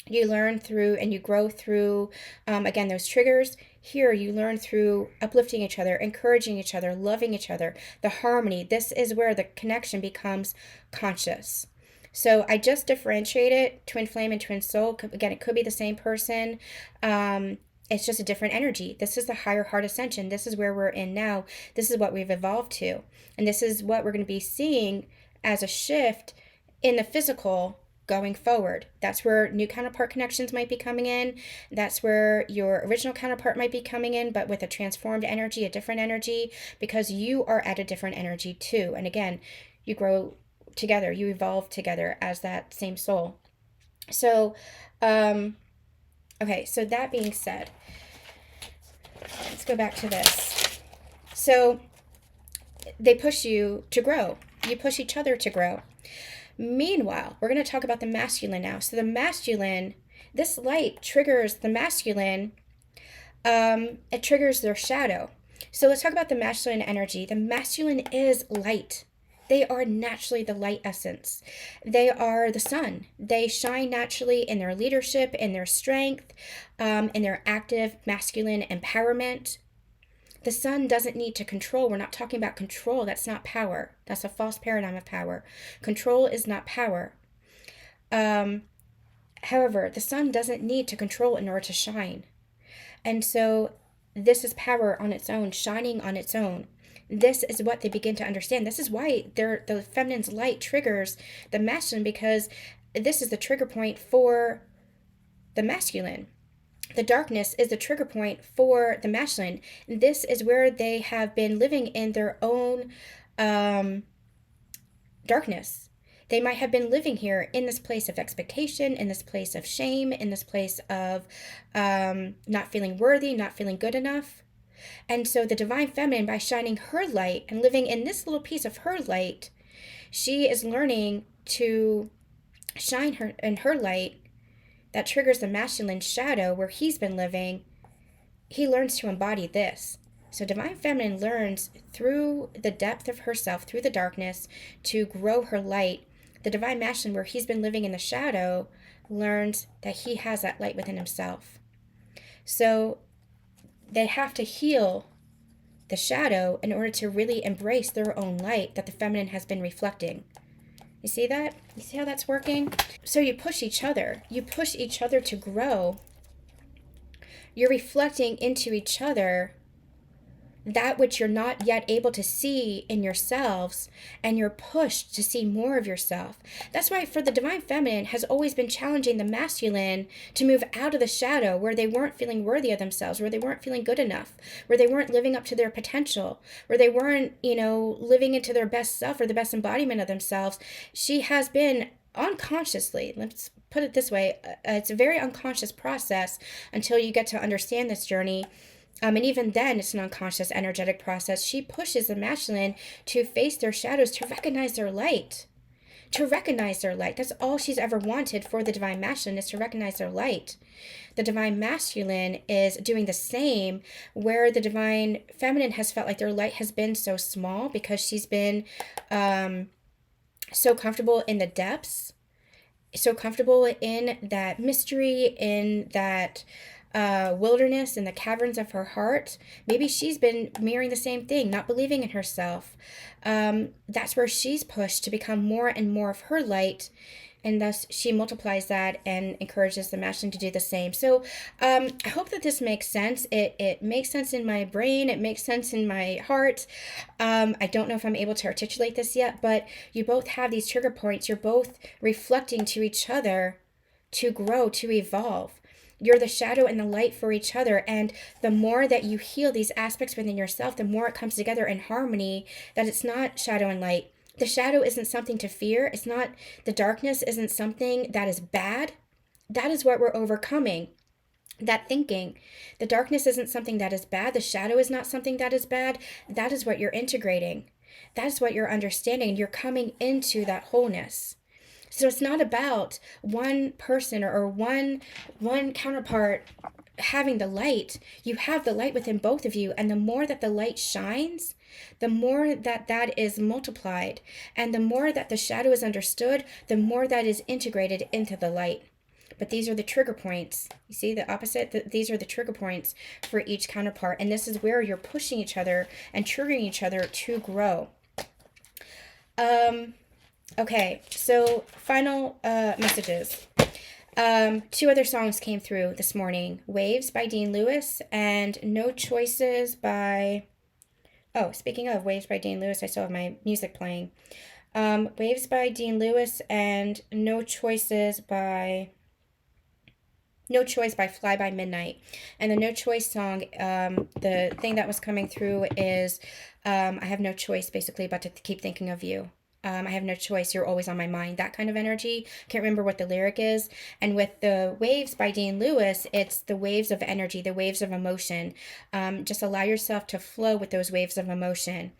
You learn through and you grow through, again, those triggers. Here, you learn through uplifting each other, encouraging each other, loving each other, the harmony. This is where the connection becomes conscious. So I just differentiated twin flame and twin soul. Again, it could be the same person. It's just a different energy. This is the higher heart ascension. This is where we're in now. This is what we've evolved to. And this is what we're going to be seeing as a shift in the physical going forward. That's where new counterpart connections might be coming in. That's where your original counterpart might be coming in, but with a transformed energy, a different energy, because you are at a different energy too. And again, you grow together, you evolve together as that same soul. So, okay, so that being said, let's go back to this. So they push you to grow. You push each other to grow. Meanwhile, we're going to talk about the masculine now. So the masculine, this light triggers the masculine. It triggers their shadow. So let's talk about the masculine energy. The masculine is light. They are naturally the light essence. They are the sun. They shine naturally in their leadership, in their strength, in their active masculine empowerment. The sun doesn't need to control. We're not talking about control. That's not power. That's a false paradigm of power. Control is not power. However, the sun doesn't need to control in order to shine. And so this is power on its own, shining on its own. This is what they begin to understand. This is why the feminine's light triggers the masculine, because this is the trigger point for the masculine. The darkness is the trigger point for the masculine. This is where they have been living in their own darkness. They might have been living here in this place of expectation, in this place of shame, in this place of not feeling worthy, not feeling good enough. And so the divine feminine, by shining her light and living in this little piece of her light, she is learning to shine her in her light that triggers the masculine shadow where he's been living. He learns to embody this. So divine feminine learns through the depth of herself, through the darkness, to grow her light. The divine masculine, where he's been living in the shadow, learns that he has that light within himself. So they have to heal the shadow in order to really embrace their own light that the feminine has been reflecting. You see that? You see how that's working? So you push each other. You push each other to grow. You're reflecting into each other that which you're not yet able to see in yourselves, and you're pushed to see more of yourself. That's why for the divine feminine has always been challenging the masculine to move out of the shadow where they weren't feeling worthy of themselves, where they weren't feeling good enough, where they weren't living up to their potential, where they weren't, living into their best self or the best embodiment of themselves. She has been unconsciously, let's put it this way, it's a very unconscious process until you get to understand this journey. And even then, it's an unconscious energetic process. She pushes the masculine to face their shadows, to recognize their light. To recognize their light. That's all she's ever wanted for the divine masculine, is to recognize their light. The divine masculine is doing the same, where the divine feminine has felt like their light has been so small because she's been so comfortable in the depths, so comfortable in that mystery, in that wilderness, in the caverns of her heart. Maybe she's been mirroring the same thing, not believing in herself. That's where she's pushed to become more and more of her light, and thus she multiplies that and encourages the masculine to do the same. So I hope that this makes sense. It makes sense in my brain. It makes sense in my heart. I don't know if I'm able to articulate this yet, but you both have these trigger points. You're both reflecting to each other to grow, to evolve. You're the shadow and the light for each other. And the more that you heal these aspects within yourself, the more it comes together in harmony, that it's not shadow and light. The shadow isn't something to fear. It's not, the darkness isn't something that is bad. That is what we're overcoming. That thinking. The darkness isn't something that is bad. The shadow is not something that is bad. That is what you're integrating. That is what you're understanding. You're coming into that wholeness. So it's not about one person or one counterpart having the light. You have the light within both of you, and the more that the light shines, the more that that is multiplied, and the more that the shadow is understood, the more that is integrated into the light. But these are the trigger points. You see the opposite? These are the trigger points for each counterpart, and this is where you're pushing each other and triggering each other to grow. Okay, so final messages. Two other songs came through this morning. Waves by Dean Lewis and No Choices by... Oh, speaking of Waves by Dean Lewis, I still have my music playing. Waves by Dean Lewis and No Choice by Fly By Midnight. And the No Choice song, the thing that was coming through is I have no choice, basically, but to keep thinking of you. I have no choice, you're always on my mind, that kind of energy. Can't remember what the lyric is. And with the Waves by Dean Lewis, it's the waves of energy, the waves of emotion. Just allow yourself to flow with those waves of emotion.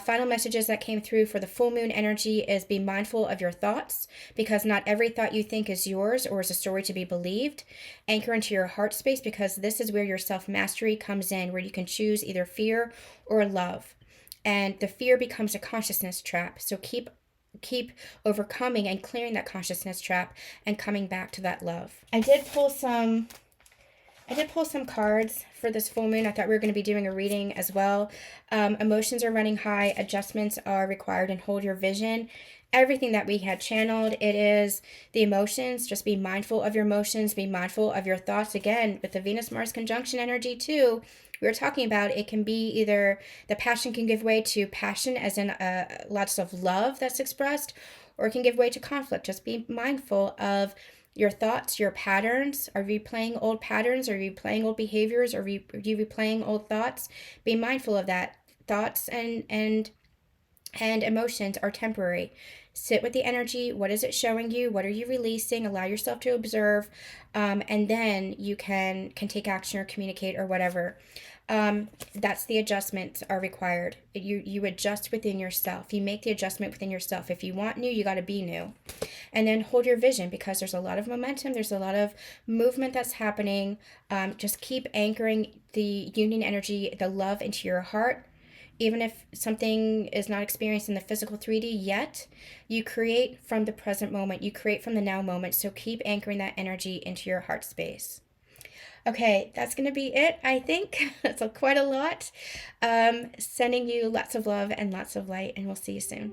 Final messages that came through for the full moon energy is be mindful of your thoughts, because not every thought you think is yours or is a story to be believed. Anchor into your heart space, because this is where your self-mastery comes in, where you can choose either fear or love. And the fear becomes a consciousness trap. So keep overcoming and clearing that consciousness trap and coming back to that love. I did pull some cards for this full moon. I thought we were going to be doing a reading as well. Emotions are running high. Adjustments are required, and hold your vision. Everything that we had channeled, it is the emotions. Just be mindful of your emotions. Be mindful of your thoughts. Again, with the Venus-Mars conjunction energy too, we were talking about, it can be either the passion can give way to passion, as in lots of love that's expressed, or it can give way to conflict. Just be mindful of your thoughts, your patterns. Are you replaying old patterns? Are you replaying old behaviors? Are you replaying old thoughts? Be mindful of that. Thoughts and emotions are temporary. Sit with the energy. What is it showing you? What are you releasing? Allow yourself to observe, and then you can take action or communicate or whatever. That's the adjustments are required. You adjust within yourself. You make the adjustment within yourself. If you want new, you got to be new. And then hold your vision, because there's a lot of momentum. There's a lot of movement that's happening. Just keep anchoring the union energy, the love into your heart. Even if something is not experienced in the physical 3D yet, you create from the present moment. You create from the now moment. So keep anchoring that energy into your heart space. Okay, that's going to be it, I think. That's quite a lot. Sending you lots of love and lots of light, and we'll see you soon.